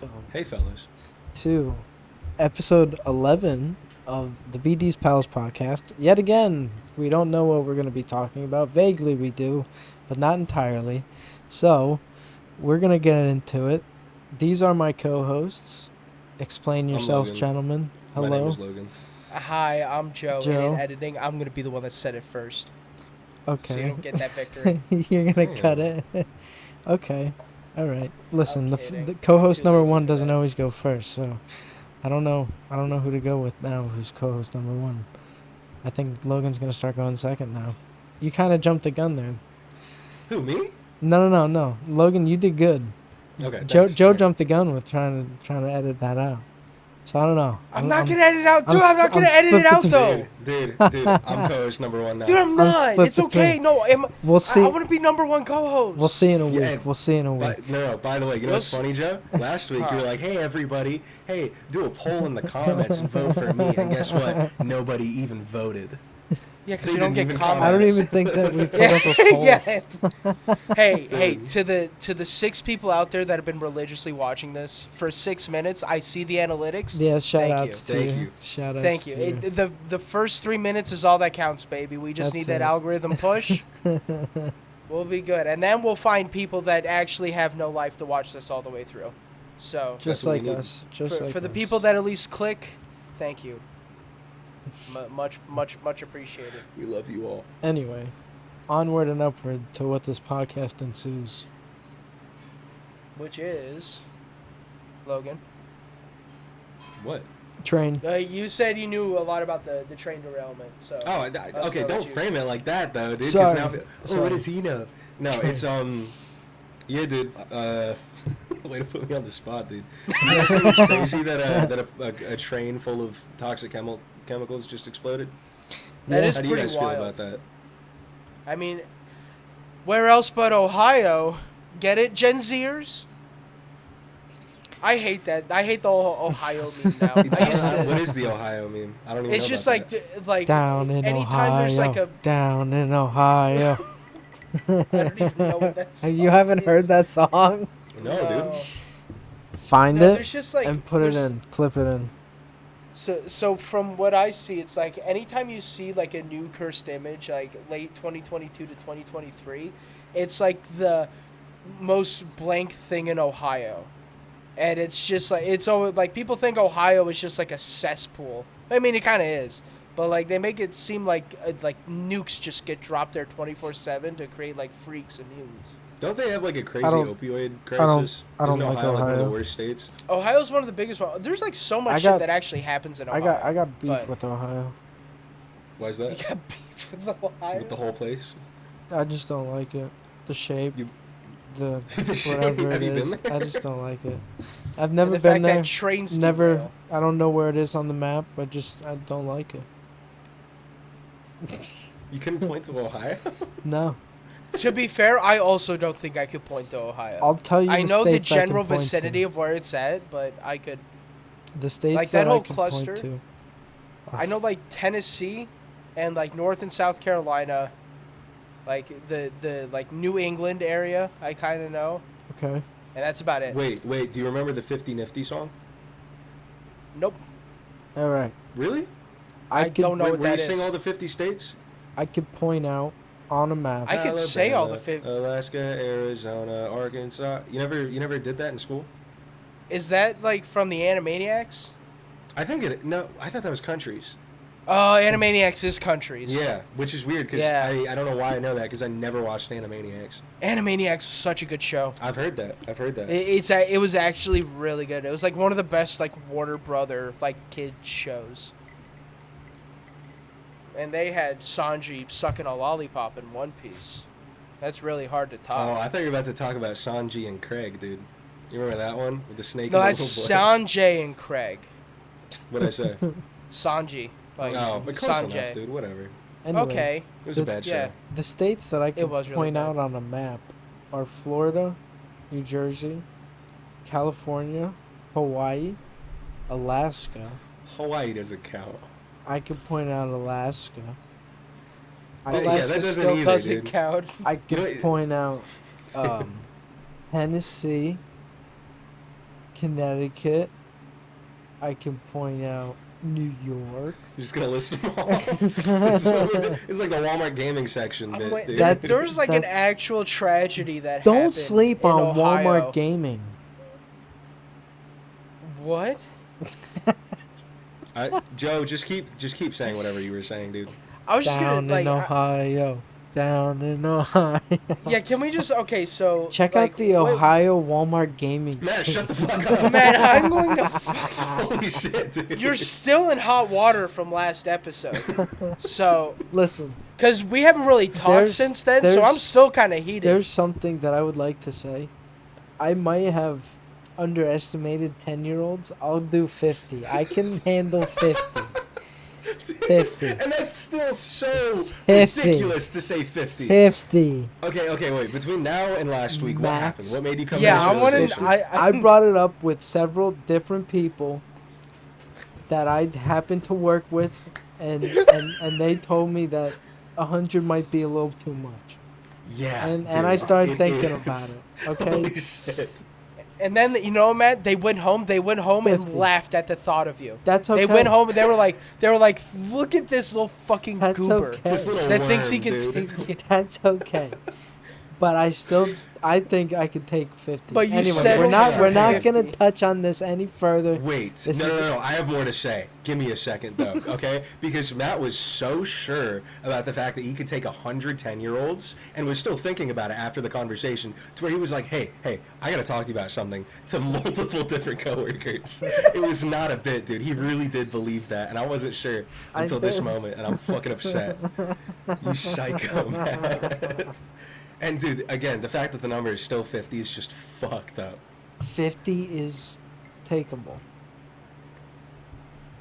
welcome Hey, fellas. to episode 11 of the BD's Pals podcast. Yet again, we don't know what we're going to be talking about. Vaguely we do, but not entirely. So, we're going to get into it. These are my co-hosts. Explain yourselves, Logan. gentlemen. Hello. My name is Logan. Hi, I'm Joe, and Joe. in editing, I'm going to be the one that said it first. Okay. So you don't get that victory. You're going to cut Damn. it. Okay. All right. Listen, I'm the kidding. co-host Too number lazy one for doesn't that. always go first, so I don't know who to go with now. Who's co-host number one? I think Logan's gonna start going second now. You kind of jumped the gun there. Who, me? No. Logan, you did good. Okay. Joe thanks. Alright. jumped the gun with trying to edit that out. So I don't know. I'm not going to edit it out, dude. I'm not going I'm to edit it out, split though. Dude, I'm co-host number one now. Dude, I'm not. split It's okay. between- No, We'll see. I want to be number one co-host. We'll see in a week. Yeah, We'll see in a week. No, by the way, you know what's funny, Joe? Last week you were like, hey, everybody, hey, do a poll in the comments and vote for me. And guess what? Nobody even voted. Yeah, because They you don't didn't get even comments. I don't even think that we put up a poll. yeah. Hey, to the 6 people out there that have been religiously watching this for 6 minutes, I see the analytics. Yeah, shout Thank outs to Thank you. you. Shout outs Thank you. to you. The first 3 minutes is all that counts, baby. We just That's need that it. algorithm push. We'll be good. And then we'll find people that actually have no life to watch this all the way through. So, Just That's what like we need. us. Just like for the us. people that at least click, thank you. Much appreciated. We love you all. Anyway, onward and upward to what this podcast ensues. Which is, Logan. What? Train. You said you knew a lot about the train derailment. So. Oh, was okay, gonna don't let you- frame it like that, though, dude. 'cause Sorry. Now, Sorry. what does he know? No, Train. it's, yeah, dude, way to put me on the spot, dude. You guys think it's crazy that a train full of toxic chemicals just exploded? That Yeah. is How do you pretty guys feel wild. about that? I mean, where else but Ohio? Get it, Gen Zers? I hate that. I hate the whole Ohio meme now. I used to, What is the Ohio meme? I don't even it's know just about like that. like Down in anytime Ohio. there's like a Down in Ohio. I don't even know what that song You haven't is. heard that song? No, dude. Find No, it there's just like and put it there's- in. Clip it in. So from what I see, it's like anytime you see like a new cursed image, like late 2022 to 2023, it's like the most blank thing in Ohio, and it's just like it's always like people think Ohio is just like a cesspool. I mean, it kind of is, but like they make it seem like nukes just get dropped there 24/7 to create like freaks and mutants. Don't they have like a crazy don't- opioid I don't- crisis? I don't Isn't like Ohio like one of the Ohio. worst states? Ohio's one of the biggest ones. There's like so much I got- shit that actually happens in Ohio. I got beef but- with Ohio. Why is You that? got beef with Ohio. With the whole place? I just don't like it. The shape. You- The The shape? whatever it Have you been is. there? I just don't like it. I've And never the been fact there. that trains Never. I don't know where it is on the map. I don't like it. You couldn't point to Ohio? No. To be fair, I also don't think I could point to Ohio. I'll tell you. I know the states I can general point vicinity to. of where it's at, but I could. The states like, that I whole can cluster. point to. are I know like Tennessee, and like North and South Carolina, like the like New England area. I kind of know, Okay. and that's about it. Wait, do you remember the 50 Nifty song? Nope. All right. Really? I could, don't know Wait, what were you that sing is. all the 50 states? I could point out on a map. I could say all the Alaska, Arizona, Arkansas. You never did that in school? Is that like from the Animaniacs? I think no, I thought that was countries. Oh, Animaniacs is countries. Yeah, which is weird because Yeah. I don't know why I know that because I never watched Animaniacs. Animaniacs was such a good show. I've heard that. It was actually really good. It was like one of the best like Warner Brother like kid shows. And they had Sanji sucking a lollipop in One Piece. That's really hard to Oh, top. I thought you were about to talk about Sanji and Craig, dude. You remember that one with the snake? No, and the that's little boy? Sanjay and Craig. What'd I say? Sanji. Like Oh, but close enough, Sanjay. dude. Whatever. Anyway, Okay. It was a The- bad show. Yeah. The states that I can was really point bad. out on a map are Florida, New Jersey, California, Hawaii, Alaska. Hawaii doesn't count. I could point out Alaska. Yeah, I, that Alaska doesn't still either, doesn't dude. count. I could know what- point out Tennessee, Connecticut. I can point out New York. You're just gonna list them all. It's like the Walmart gaming section bit. Wait, Dude. there was like an actual tragedy that happened. Don't sleep in on Ohio. Walmart Gaming. What? Joe, just keep saying whatever you were saying, dude. I was just Down gonna in like. Ohio. Down in Ohio. Yeah, can we just okay? So Check like, out the Ohio Walmart Gaming. Matt, scene. shut the fuck up. Man, I'm going to. Holy shit, dude. You're still in hot water from last episode, so Listen, because we haven't really talked There's- since then, so there's- I'm still kind of heated. there's something that I would like to say. I might have underestimated 10-year-olds. I'll do 50. I can handle 50. 50. And that's still so 50. ridiculous to say 50. 50. Okay, wait. Between now and last week, what Max. happened? What made you come Yeah, to I this wanted- realization? I brought it up with several different people that I happen to work with, and they told me that 100 might be a little too much. Yeah. And dude, I started it thinking is. about it. Okay. Holy shit. And then you know, Matt, they went home. They went home 50. and laughed at the thought of you. That's okay. They went home and they were like, look at this little fucking That's goober okay. This little that worm, thinks he can dude. take. That's okay. But I think I could take 50. But you anyway, said we're not 50. gonna touch on this any further. Wait, This no, is- no, no, I have more to say. Give me a second, though, okay? Because Matt was so sure about the fact that he could take 110-year-olds and was still thinking about it after the conversation to where he was like, hey, I gotta talk to you about something to multiple different coworkers. It was not a bit, dude. He really did believe that, and I wasn't sure until this did. moment, and I'm fucking upset. You psycho, man. And, dude, again, the fact that the number is still 50 is just fucked up. 50 is takeable.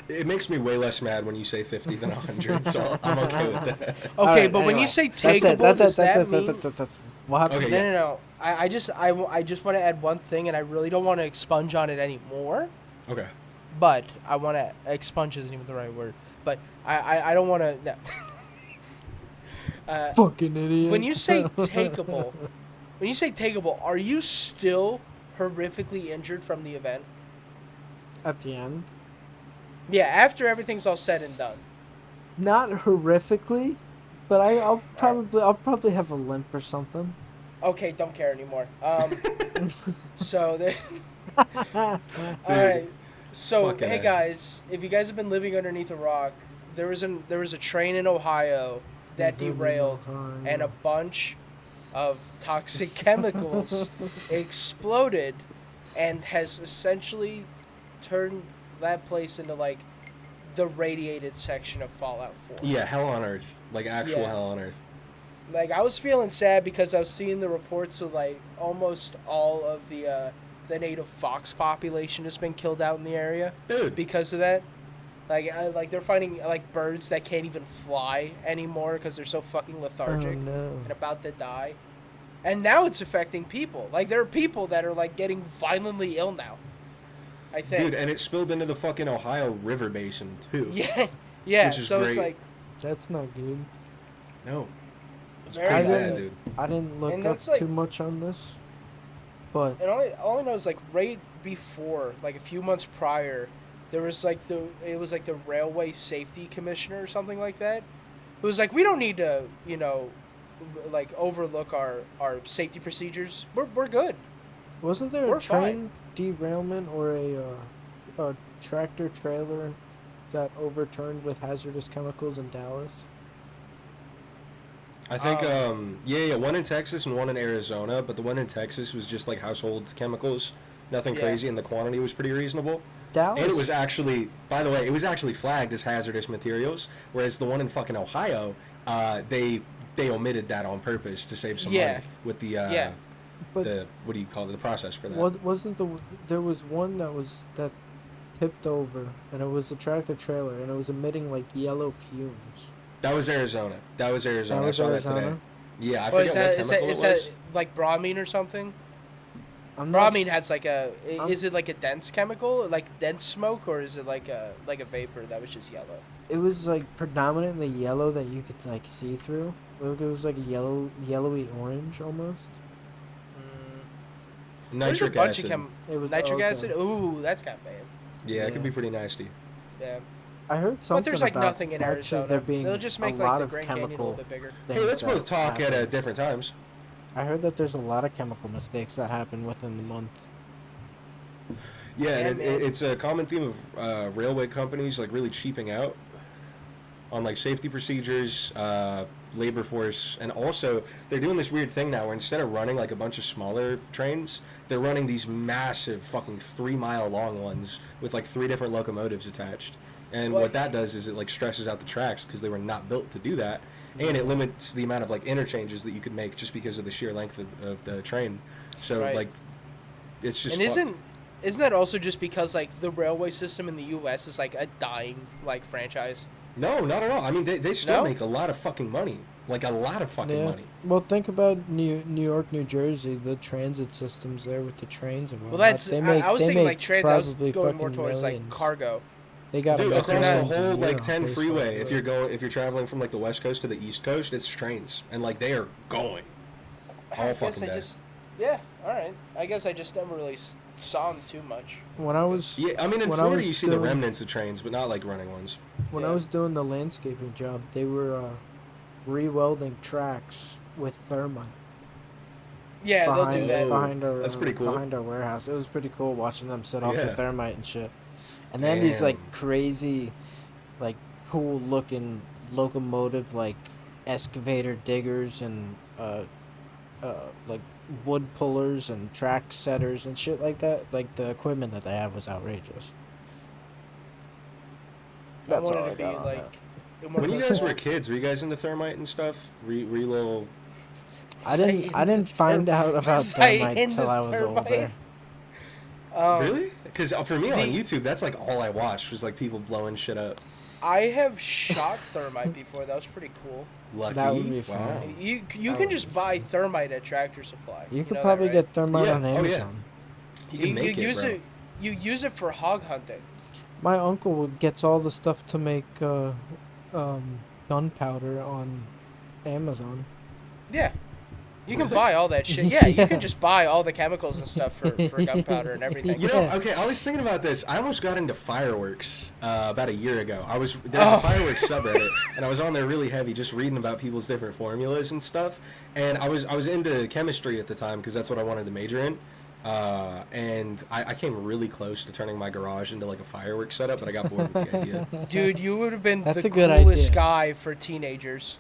It makes me way less mad when you say 50 than 100, so I'm okay with that. Okay, Alright, but when anyway. you say That's it. takeable, does that mean? That's what happened? Okay, No, yeah. no. I just want to add one thing, and I really don't want to expunge on it anymore. Okay. But I want to expunge isn't even the right word. But I don't want to. No. Fucking idiot. When you say takeable, are you still horrifically injured from the event? At the end, Yeah, after everything's all said and done. not horrifically, but I'll probably have a limp or something. Okay, don't care anymore. So there. Dude, All right. So fucking hey A. guys, if you guys have been living underneath a rock, there was a train in Ohio that derailed, and a bunch of toxic chemicals exploded, and has essentially turned that place into like the radiated section of Fallout 4. Yeah, hell on earth. Like actual Yeah. hell on earth. Like I was feeling sad because I was seeing the reports of like almost all of the native fox population has been killed out in the area Dude. because of that. Like they're finding like birds that can't even fly anymore because they're so fucking lethargic Oh, no. and about to die. And now it's affecting people. Like there are people that are like getting violently ill now. I think. Dude, and it spilled into the fucking Ohio River basin too. Yeah. Yeah. Which is So it's great. like That's not good. No. It's Very pretty bad. bad, dude. I didn't look And up that's like- too much on this, but and all I know is like right before, like a few months prior, there was like the railway safety commissioner or something like that, who was like, we don't need to, like overlook our safety procedures. We're good. wasn't there We're a train derailment or a tractor trailer that overturned with hazardous chemicals in Dallas? I think, one in Texas and one in Arizona, but the one in Texas was just like household chemicals, nothing Yeah. crazy, and the quantity was pretty reasonable. Dallas. And it was actually, by the way, it was actually flagged as hazardous materials, whereas the one in fucking Ohio, they omitted that on purpose to save some Yeah. money with the, Yeah. But the, what do you call it, the process for that. wasn't there was one that tipped over, and it was a tractor trailer, and it was emitting like yellow fumes. That was Arizona. That was Arizona. That was I saw Arizona? that today. Yeah, I Well, forget what chemical is it was. that like bromine or something? I'm not Bromine s- has like I'm- is it like a dense chemical, like dense smoke, or is it like a vapor that was just yellow? It was like predominantly yellow that you could like see through. It was like a yellowy orange almost. There's a Nitric bunch acid. of It was nitric okay. acid. Ooh, that's kind of bad. Yeah, it could Yeah. be pretty nasty. Yeah. I heard something But there's like about nothing in actually Arizona. there being They'll just a make lot like the of Grand Canyon a chemical little bit bigger. things Hey, let's that both talk happen. at different times. I heard that there's a lot of chemical mistakes that happen within the month. Yeah, and Yeah, man. it's a common theme of railway companies like really cheaping out on like safety procedures, labor force, and also they're doing this weird thing now where instead of running like a bunch of smaller trains, they're running these massive fucking 3 mile long ones with like 3 different locomotives attached. And Well, what that does is it like stresses out the tracks because they were not built to do that, and it limits the amount of like interchanges that you could make just because of the sheer length of the train. So Right. like, it's just And fucked. isn't that also just because like the railway system in the U.S. is like a dying like franchise? No, not at all. I mean, they still No? make a lot of fucking money. Like, a lot of fucking money. Well, think about New York, New Jersey, the transit systems there with the trains and Well, whatnot. that's They make, I was they thinking make like trains. I was probably going more fucking towards like millions. cargo. They got Dude, a across the millions a whole, year like, 10 based freeway, off if of if you're traveling from, like, the West Coast to the East Coast, it's trains. And, like, they are going all I guess fucking I day. just yeah. All right. I guess I just never really saw them too much. When I was Yeah, I mean, in when I Florida, was you see the doing- remnants of trains, but not, like, running ones. when I Yeah. was doing the landscaping job, they were re-welding tracks with thermite. Yeah, they'll do that. Behind our That's pretty cool. behind our warehouse. It was pretty cool watching them set off the Yeah. thermite and shit. And then these like Damn. crazy, like cool looking locomotive like excavator diggers and like wood pullers and track setters and shit like that. Like the equipment that they had was outrageous. I That's all wanted I to be got on like. that. When you guys were kids, were you guys into thermite and stuff? Were you little... I didn't find out about Was I thermite into till I was thermite? older. Um, Really? Because for me on the- YouTube, that's, like, all I watched was, like, people blowing shit up. I have shot thermite before. That was pretty cool. Lucky. That would be Wow. fun. You That can would just be buy fun. thermite at Tractor Supply. You could know that, probably right? get thermite Yeah. on Oh, yeah. Amazon. You can make use bro. it. You use it for hog hunting. My uncle gets all the stuff to make gunpowder on Amazon. Yeah. You can Really? buy all that shit. Yeah, you Yeah. can just buy all the chemicals and stuff for gunpowder and everything. You know, Yeah. okay, I was thinking about this. I almost got into fireworks about a year ago. There's a fireworks subreddit, and I was on there really heavy, just reading about people's different formulas and stuff. And I was into chemistry at the time because that's what I wanted to major in. And I came really close to turning my garage into like a fireworks setup, but I got bored with the idea. Dude, you would have been That's the a good coolest idea. guy for teenagers.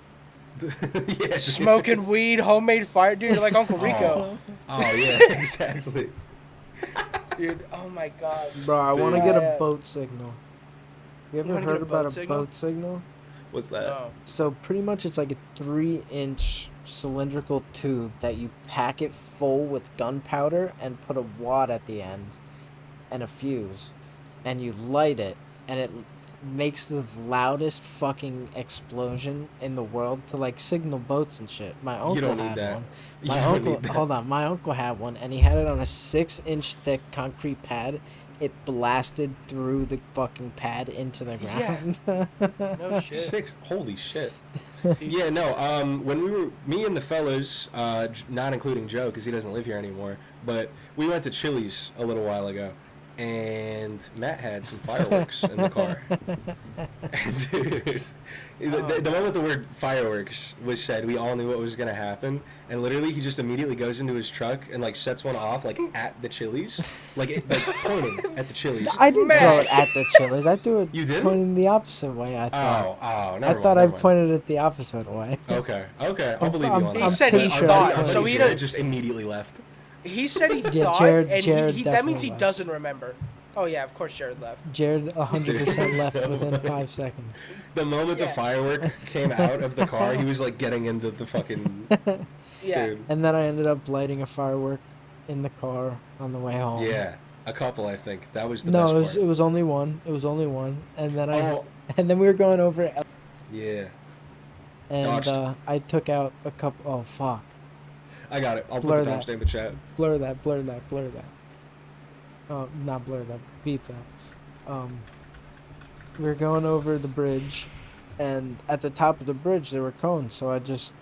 Yeah, Smoking weed, homemade fire. Dude, you're like Uncle Rico. Oh yeah, exactly. Dude, oh my god. Bro, I want to Dude. get Yeah. a boat signal. You ever wanna get heard a about boat a signal? boat signal? What's that? No. So pretty much it's like a 3-inch cylindrical tube that you pack it full with gunpowder and put a wad at the end and a fuse, and you light it, and it makes the loudest fucking explosion in the world to like signal boats and shit. My uncle don't need had that. one. You My don't uncle, need that. hold on, my uncle had one, and he had it on a 6-inch thick concrete pad. It blasted through the fucking pad into the Yeah. ground. No shit. 6. Holy shit. Dude, Yeah, no. When we were, me and the fellas, not including Joe because he doesn't live here anymore, but we went to Chili's a little while ago, and Matt had some fireworks in the car. And dude, the moment the word fireworks was said, we all knew what was gonna happen, and literally he just immediately goes into his truck and like sets one off like at the Chili's, like pointing at the Chili's. I didn't Man. throw it at the Chili's. I threw it You didn't? pointing the opposite way, I thought. Oh, I never thought mind, I never mind. pointed it the opposite way. Okay, I'll believe I'm- you on I'm that. He said But he our thought, buddy so he Jared don't- just immediately left. He said he Yeah, thought, Jared- and Jared that means definitely he left. doesn't remember. Oh yeah, of course Jared left. Jared 100% left So within funny. 5 seconds. The moment the Yeah. firework came out of the car, he was like getting into the fucking Yeah. dude. And then I ended up lighting a firework in the car on the way home. Yeah, a couple, I think. That was the No, best it was part. it was only one. It was only one, and then Oh. and then we were going over it, Yeah, and Doxed. I took out a couple. Oh fuck! I got it. I'll Blur put the that. timestamp in the chat. Blur that. Blur that. Blur that. Not blur that. Beep that. We were going over the bridge, and at the top of the bridge there were cones. So I just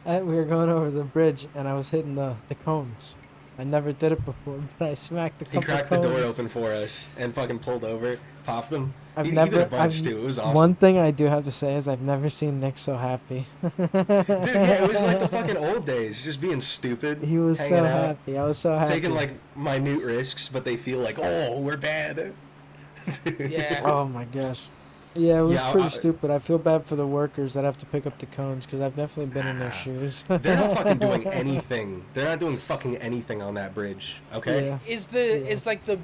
We were going over the bridge, and I was hitting the cones. I never did it before, but I smacked a He couple cracked the cones. door open for us and fucking pulled over, popped them. I've He never. did a bunch I've, too. It was awesome. One thing I do have to say is I've never seen Nick so happy. Dude, yeah, it was like the fucking old days, just being stupid. He was hanging so out, happy. I was so happy. taking like minute risks, but they feel like, oh, we're bad. Yeah. Oh my gosh. Yeah, it was Yeah, pretty stupid. I feel bad for the workers that have to pick up the cones because I've definitely been in their shoes. They're not fucking doing anything. They're not doing fucking anything on that bridge. Okay. Yeah. Is like the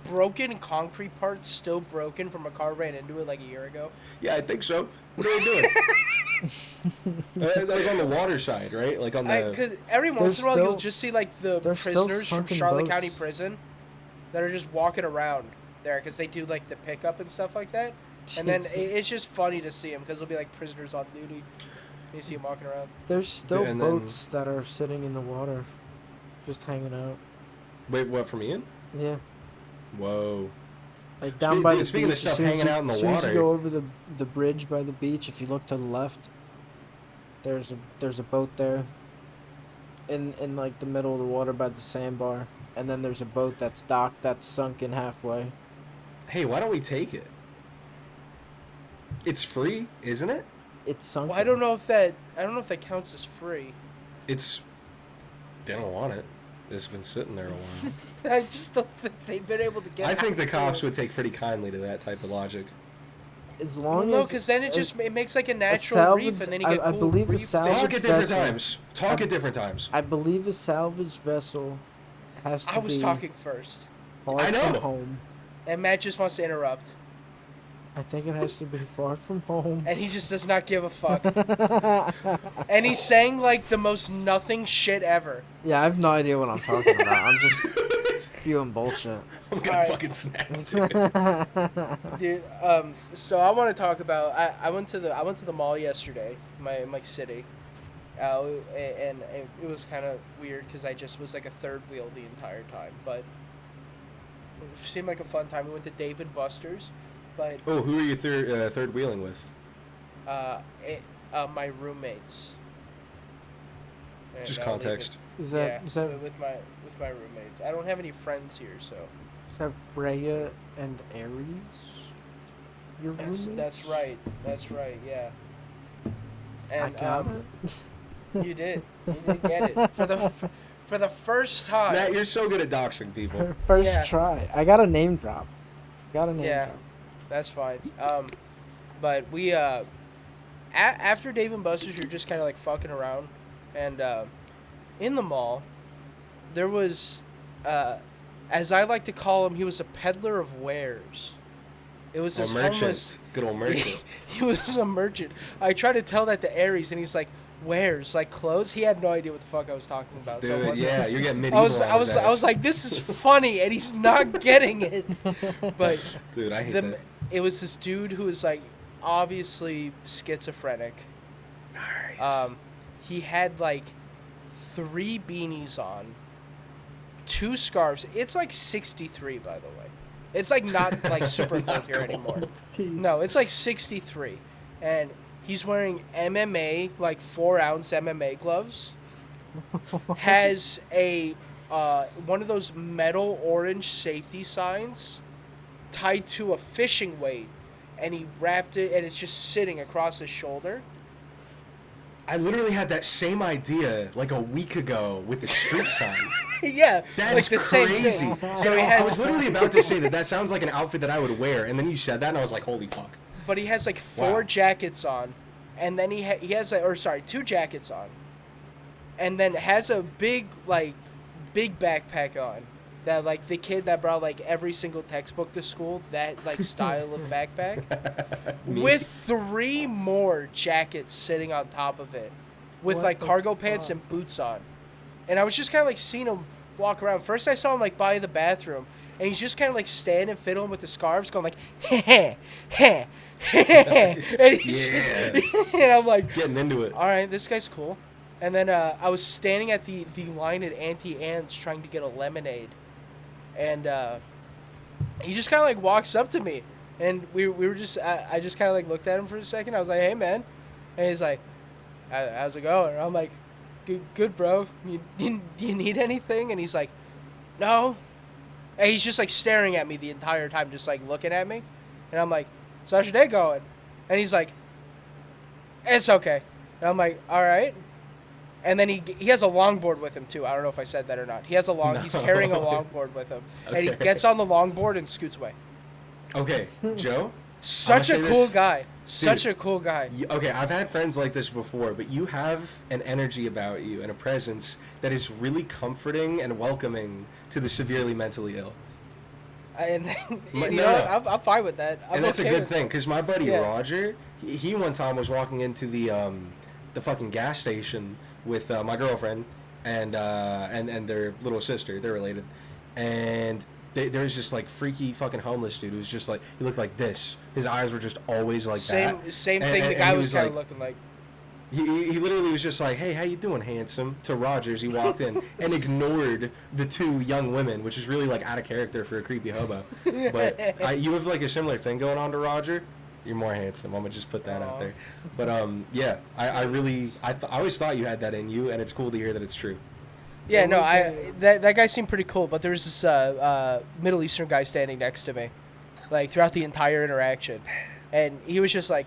broken concrete part still broken from a car ran into it like a year ago? Yeah, I think so. What are they doing? That was on the water side, right? Like on the. Because every once in a while still- you'll just see like the there's still prisoners from sunken Charlotte boats. County Prison that are just walking around there because they do like the pickup and stuff like that. And then Jesus. it's just funny to see them because they'll be like prisoners on duty. You see them walking around. There's still And then- boats that are sitting in the water, just hanging out. Wait, what, from Ian? Yeah, Whoa. like down by the Speaking of beach. stuff as soon as hanging you- out in the as soon as water. you go over the bridge by the beach, if you look to the left, there's a boat there. In like the middle of the water by the sandbar, and then there's a boat that's docked that's sunken halfway. Hey, why don't we take it? It's free, isn't it? It's sunken. Well, I don't know if that counts as free. It's. They don't want it. It's been sitting there a while. I just don't think they've been able to get. I think the out to cops it. would take pretty kindly to that type of logic. As Well, long no, as because then it just it makes like a natural salvage- reef, and then you I- get I cool believe a reef salvage fish. Talk at different vessel. times. Talk at different times. I believe a salvage vessel has to I was be talking first, far I know. from home. and Matt just wants to interrupt, I think it has to be far from home. and he just does not give a fuck. And he's saying like the most nothing shit ever. Yeah, I have no idea what I'm talking about. I'm just spewing bullshit. I'm gonna Alright. fucking snap. Dude. Dude, so I want to talk about. I went to the mall yesterday, my city, and it was kind of weird because I just was like a third wheel the entire time, but it seemed like a fun time. We went to Dave and Buster's, but Oh, who are you third wheeling with? my roommates. And, Just they- context. Is yeah, that is that with my roommates. I don't have any friends here, so is that Rhea and Aries? Your roommates? that's right. That's right. Yeah. I And got it. you did get it for the first time. Matt, you're so good at doxing people. First Yeah. try. I got a name drop. Got a name Yeah. drop. That's fine. But we after Dave and Buster's, you're just kind of like fucking around, and in the mall, there was, as I like to call him, he was a peddler of wares. It was this A merchant. homeless. Good old merchant. He was a merchant. I tried to tell that to Aries, and he's like, "Wares, like clothes." He had no idea what the fuck I was talking about. so it Dude, wasn't- yeah, you're getting medieval. I was like, "This is funny," and he's not getting it. But dude, I hate that. it was this dude who was like obviously schizophrenic. Nice. He had like 3 beanies on, 2 scarves. It's like 63, by the way. It's like not like super cold here anymore. Jeez. No, it's like 63, and he's wearing MMA like 4-ounce MMA gloves. Has a one of those metal orange safety signs tied to a fishing weight, and he wrapped it, and it's just sitting across his shoulder. I literally had that same idea like a week ago with the street sign. Yeah, That's like the same crazy. thing. So So he I was has, literally about to say that sounds like an outfit that I would wear, and then you said that, and I was like, holy fuck. but he has like 4 Wow. jackets on, and then he has like, or sorry, 2 jackets on, and then has a big backpack on. That like the kid that brought like every single textbook to school, that like style of backpack, Me. with 3 more jackets sitting on top of it, with What like the cargo pants fuck? and boots on. And I was just kind of like seeing him walk around. First I saw him like by the bathroom, and he's just kind of like standing fiddling with the scarves, going like heh heh heh, and he's Yeah. just, and I'm like, Getting into it. all right, this guy's cool. And then I was standing at the line at Auntie Anne's trying to get a lemonade. And he just kind of like walks up to me. And we were just, I just kind of like looked at him for a second. I was like, hey, man. And he's like, how's it going? And I'm like, good, bro. Do you need anything? And he's like, no. And he's just like staring at me the entire time, just like looking at me. And I'm like, so how's your day going? And he's like, it's okay. And I'm like, all right. And then he has a longboard with him too. I don't know if I said that or not. He's carrying a longboard with him. Okay. And he gets on the longboard and scoots away. Okay, Joe? Such a cool guy. Such a cool guy. Okay, I've had friends like this before, but you have an energy about you and a presence that is really comforting and welcoming to the severely mentally ill. And I'm fine with that. And that's a good thing, because my buddy Roger, he one time was walking into the fucking gas station with my girlfriend and their little sister. They're related. And there was this like freaky fucking homeless dude who was just like, he looked like this. His eyes were just always like that. Same thing the guy was kind of looking like. He literally was just like, hey, how you doing, handsome? To Rogers, he walked in and ignored the two young women, which is really like out of character for a creepy hobo. But you have like a similar thing going on to Roger. You're more handsome. I'm gonna just put that out there. But yeah, I always thought you had that in you, and it's cool to hear that it's true. Yeah, no, that guy seemed pretty cool, but there was this Middle Eastern guy standing next to me, like throughout the entire interaction, and he was just like,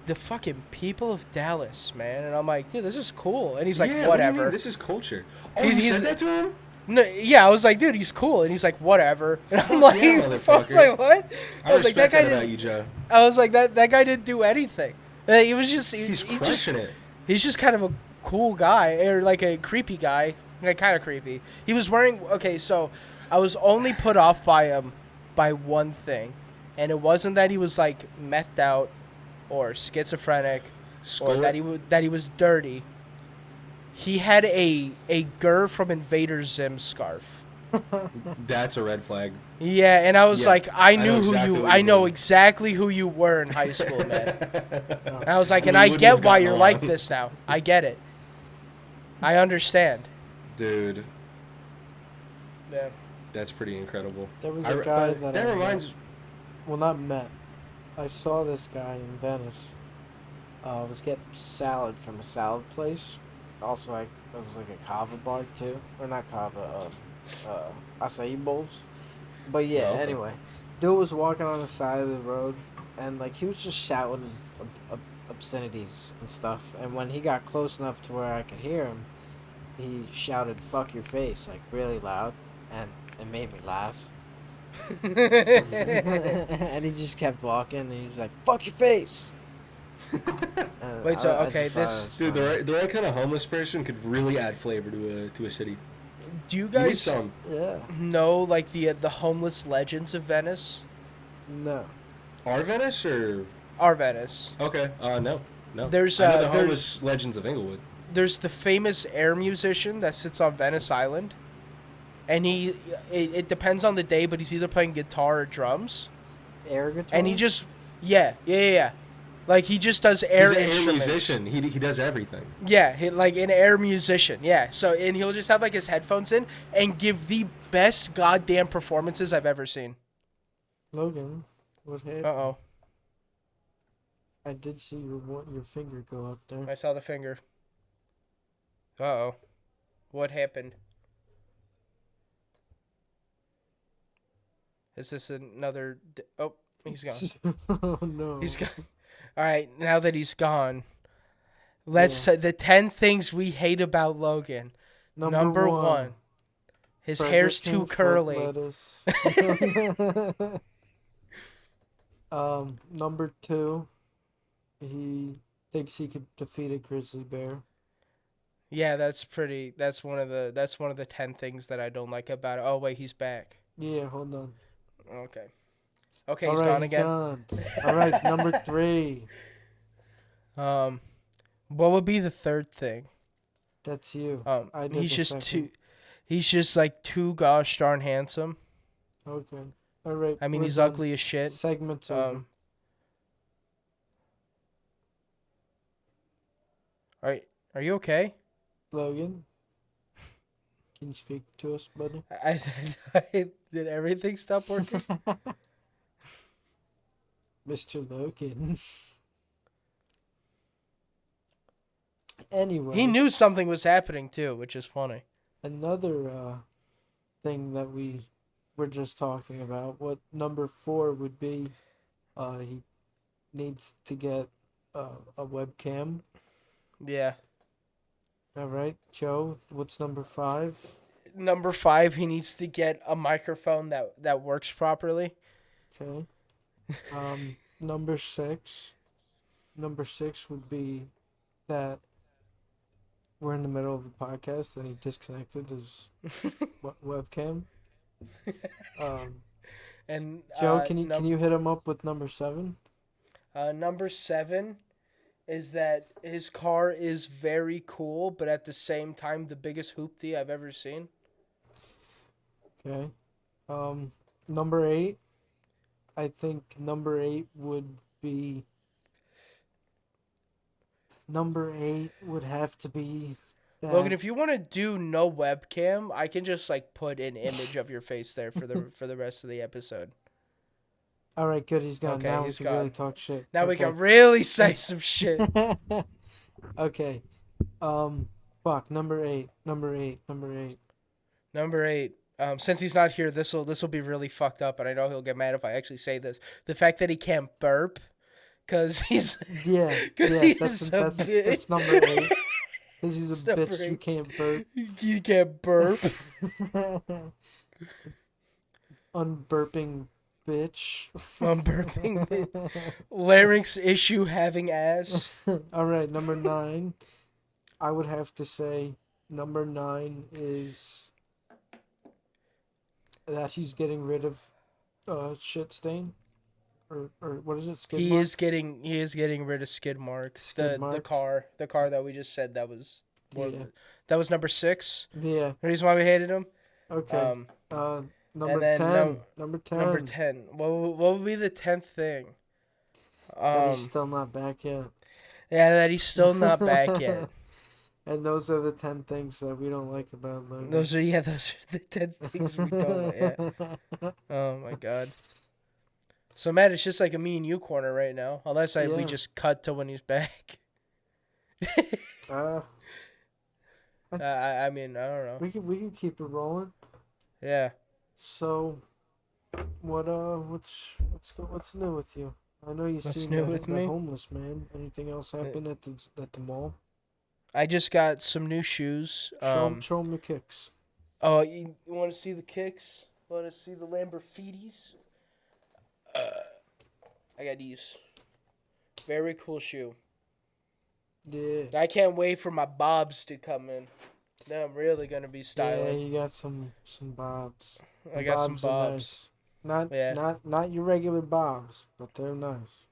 the fucking people of Dallas, man. And I'm like, dude, this is cool. And he's like, yeah, whatever. What do you mean? This is culture. Oh, you said that to him? No, yeah, I was like, dude, he's cool. And he's like, whatever. And I'm like, yeah, I was like, what? I was like, that guy about you, Joe. I was like, that guy didn't do anything. He was just, he's crushing it. He's just kind of a cool guy, or like a creepy guy, like kind of creepy. He was wearing, okay, so I was only put off by him by one thing, and it wasn't that he was like methed out or schizophrenic or that he was dirty. He had a Gurr from Invader Zim scarf. That's a red flag. Yeah, and I was like, I know exactly who you were in high school, man. And I was like, and I get why you're like this now. I get it. I understand. Dude. Yeah. That's pretty incredible. There was a guy that reminds. Well, not met. I saw this guy in Venice. Was getting salad from a salad place. Also, it was like a kava bar too, or not kava, acai bowls. But yeah, anyway, dude was walking on the side of the road, and like he was just shouting obscenities and stuff. And when he got close enough to where I could hear him, he shouted "fuck your face" like really loud, and it made me laugh. And he just kept walking, and he was like, "Fuck your face." Wait, so okay, this dude, the right kind of homeless person could really add flavor to a city. Do you guys Yeah. know like the homeless legends of Venice? No. Our Venice or Our Venice? Okay. No. There's I know the homeless legends of Inglewood. There's the famous air musician that sits on Venice Island, and it depends on the day, but he's either playing guitar or drums. Air guitar. And he just yeah. Like, he just does air instruments. He's an air musician. He does everything. Yeah, like an air musician, yeah. So, and he'll just have, like, his headphones in and give the best goddamn performances I've ever seen. Logan, what happened? Uh-oh. I did see your finger go up there. I saw the finger. Uh-oh. What happened? Is this another... Oh, he's gone. Oh, no. He's gone. All right, now that he's gone, let's the 10 things we hate about Logan. Number one, his hair's too curly. Number 2, he thinks he could defeat a grizzly bear. Yeah, that's one of the 10 things that I don't like about it. Oh wait, he's back. Yeah, hold on. Okay, he's gone again. All right, number 3. What would be the third thing? That's you. He's just like too gosh darn handsome. Okay. All right. I mean, he's ugly as shit. Segment's over. All right. Are you okay? Logan? Can you speak to us, buddy? Did everything stop working? Mr. Logan. Anyway, He knew something was happening too, which is funny. another thing that we were just talking about, what number 4 would be, he needs to get a webcam. Yeah. All right, Joe, what's number 5? Number 5, he needs to get a microphone that works properly. Okay. Number 6. Number 6 would be that we're in the middle of a podcast and he disconnected his webcam. And Joe, can you hit him up with number 7? Number 7 is that his car is very cool, but at the same time the biggest hoopty I've ever seen. Okay. Number 8. I think number 8 would be. Number 8 would have to be. Logan, if you want to do no webcam, I can just like put an image of your face there for the rest of the episode. All right, good. He's gone. Okay, Now he's we can really gone. talk shit. Now we Okay. can really say some shit. Okay. Fuck. Number 8. Number 8. Number 8. Since he's not here, this will be really fucked up, and I know he'll get mad if I actually say this. The fact that he can't burp, cause he's Yeah. he's That's number 8. Because he's a Number bitch who 8. can't burp. You can't burp. Unburping bitch. I'm burping. Larynx issue having ass. All right, number 9. I would have to say number 9 is that he's getting rid of shit stain, or what is it? Skid He mark? is getting rid of skid marks. Skid the mark. the car that we just said that was Yeah. that was number 6. Yeah. The reason why we hated him. Okay. Number and then 10. Number 10. Number 10. What would be the 10th thing? That he's still not back yet. Yeah, that he's still not back yet. And those are the 10 things that we don't like about Logan. Those are the 10 things we don't like. Yeah. Oh my god. So Matt, it's just like a me and you corner right now, unless we Yeah. just cut to when he's back. I mean, I don't know. We can keep it rolling. Yeah. So, what's new with you? I know you What's seen new the with me? homeless man. Anything else happen at the mall? I just got some new shoes. Show 'em the kicks. Oh, you want to see the kicks? Want to see the Lamborghinis? I got these. Very cool shoe. Yeah. I can't wait for my bobs to come in. Then I'm really gonna be Yeah, styling. you got some bobs. I got some Bobs are bobs. nice. Yeah. Not your regular bobs, but they're nice.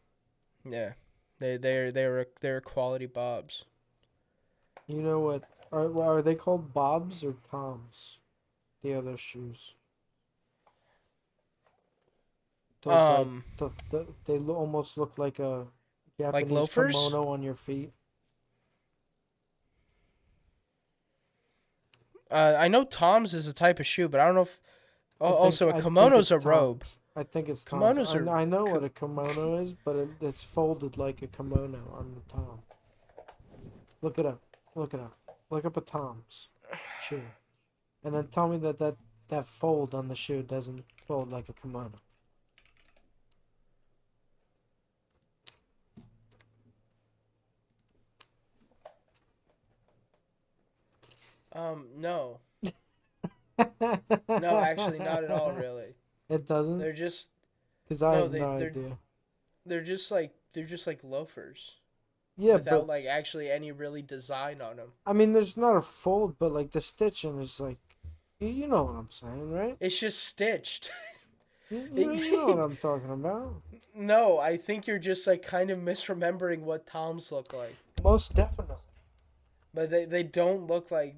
Yeah, they're quality bobs. You know what? Are they called bobs or toms? The other shoes. Those, they almost look like a Japanese loafers? kimono on your feet. I know Tom's is a type of shoe, but I don't know if. Oh, I also, a think kimono's a it's robe. toms. I think it's Kimonos toms. are- I know what a kimono is, but it's folded like a kimono on the tom. Look it up. Look up a tom's shoe, and then tell me that fold on the shoe doesn't fold like a kimono. No. No, actually, not at all. Really, It doesn't. they're just Because I no, have no they're- idea. they're just like loafers Yeah, without but like actually any really design on them. I mean, there's not a fold, but like the stitching is like, you know what I'm saying, right? It's just stitched. You know what I'm talking about. No, I think you're just like kind of misremembering what Toms look like. Most definitely. But they don't look like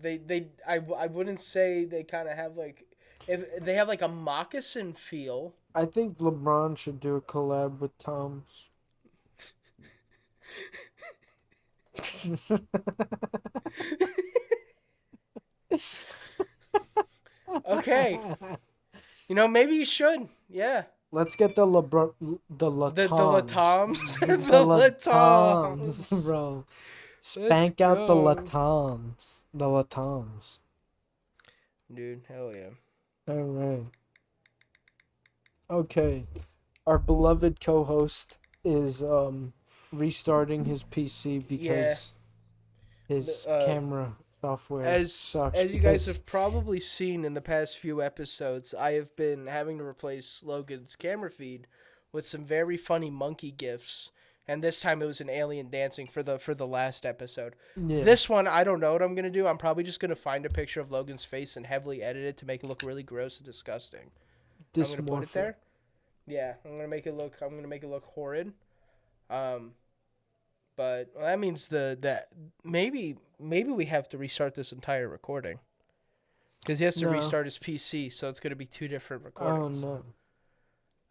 I wouldn't say they kind of have like if they have like a moccasin feel. I think LeBron should do a collab with Tom's. Okay. You know, maybe you should. Yeah. Let's get the LeBron, the The Latoms. Latoms. The The Latoms, Latoms. bro. Spank out the go. Latons. The Latons. Dude, hell yeah. All right. Okay. Our beloved co-host is restarting his PC Yeah. because his Uh, camera software as sucks. as you guys Because have probably seen in the past few episodes, I have been having to replace Logan's camera feed with some very funny monkey gifs. And this time it was an alien dancing for the last episode. yeah, This one, I don't know what I'm gonna do. I'm probably just gonna find a picture of Logan's face and heavily edit it to make it look really gross and disgusting. I'm gonna put it dysmorphia. there. Yeah, I'm gonna make it look. I'm gonna make it look horrid. Um, but that means that maybe we have to restart this entire recording because he has to No. restart his PC, so it's gonna be two different Oh recordings. no.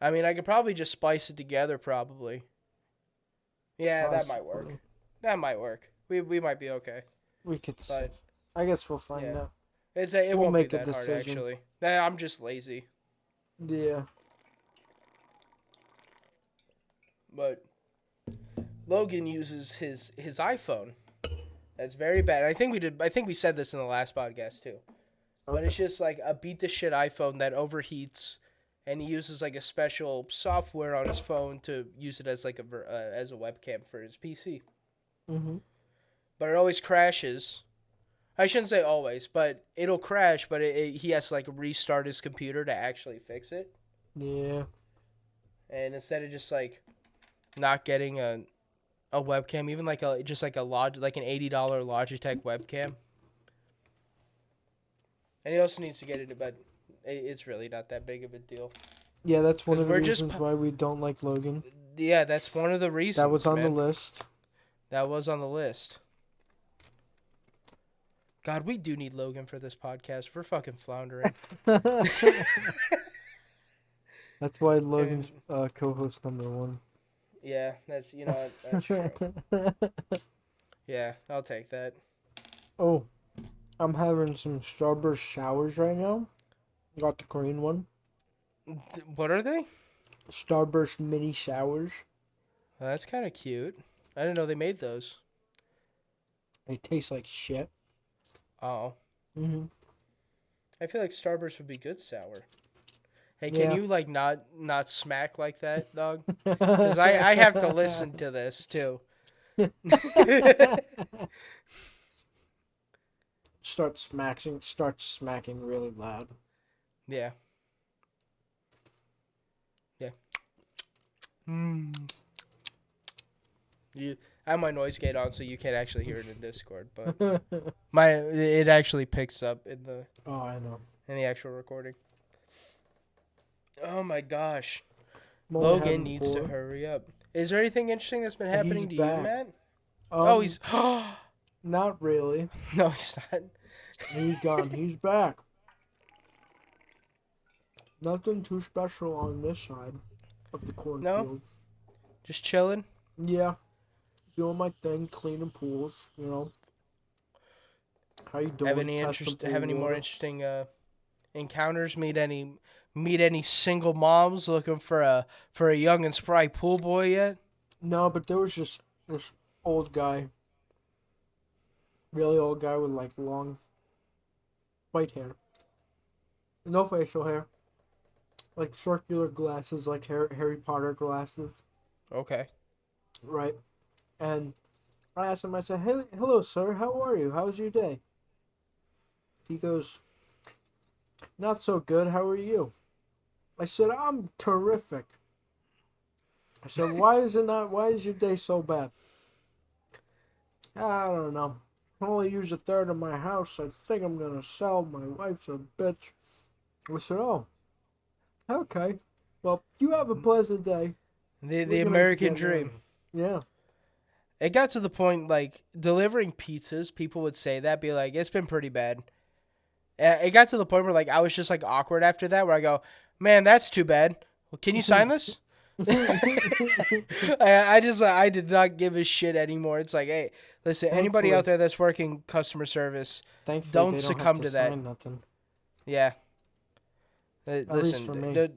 I mean, I could probably just splice it together, probably. Yeah, that might work. Possibly. That might work. We might be okay. We could see. But I guess we'll find yeah. out. It We'll won't be make a that hard decision. actually. Nah, I'm just lazy. Yeah. But Logan uses his iPhone. That's very bad. I think we said this in the last podcast too. But it's just like a beat the shit iPhone that overheats, and he uses like a special software on his phone to use it as like as a webcam for his PC. Mhm. But it always crashes. I shouldn't say always, but it'll crash. But he has to like restart his computer to actually fix it. Yeah. And instead of just like not getting a webcam, even like an $80 Logitech webcam. And he also needs to get it, but it's really not that big of a deal. Yeah, that's one 'Cause of the we're just reasons why we don't like Logan. Yeah, that's one of the reasons. That was on the man. list. That was on the list. God, we do need Logan for this podcast. We're fucking floundering. That's why Logan's co-host number one. Yeah, that's that's true. Yeah, I'll take that. Oh, I'm having some Starburst showers right now. Got the green one. What are they? Starburst mini showers. Oh, that's kind of cute. I didn't know they made those. They taste like shit. Oh. Mm-hmm. I feel like Starburst would be good sour. Hey, Yeah. can you like not smack like that, dog? Because I have to listen to this too. Start smacking really loud. Yeah. Yeah. Mm. I have my noise gate on, so you can't actually hear it in Discord, but it actually picks up in the Oh, I know. actual recording. Oh my gosh. I'm only Logan having needs to 4. hurry up. Is there anything interesting that's been happening to back. you, Matt? Oh, He's not really. no, he's not. He's gone. He's back. Nothing too special on this side of the cornfield. Just chilling. Yeah. Doing my thing, cleaning pools, you know. How you doing? Have any more interesting encounters? Meet any single moms looking for a young and spry pool boy yet? No, but there was just this old guy. Really old guy with like long white hair. No facial hair. Like circular glasses, like Harry Potter glasses. Okay. Right. And I asked him, I said, "Hey, hello, sir. How are you? How's your day?" He goes, "Not so good. How are you?" I said, "I'm terrific." I said, why is your day so bad?" "I don't know. I can only use a third of my house. I think I'm going to sell. My wife's a bitch." I said, "Oh, okay. Well, you have a pleasant day." The American dream. Yeah. It got to the point, like, delivering pizzas, people would say that, be like, it's been pretty bad. It got to the point where, like, I was just, like, awkward after that, where I go, "Man, that's too bad. Well, can you sign this?" I did not give a shit anymore. It's like, hey, listen, anybody out there that's working customer service, Thankfully, don't they succumb have to that. sign nothing. Yeah. At least for me.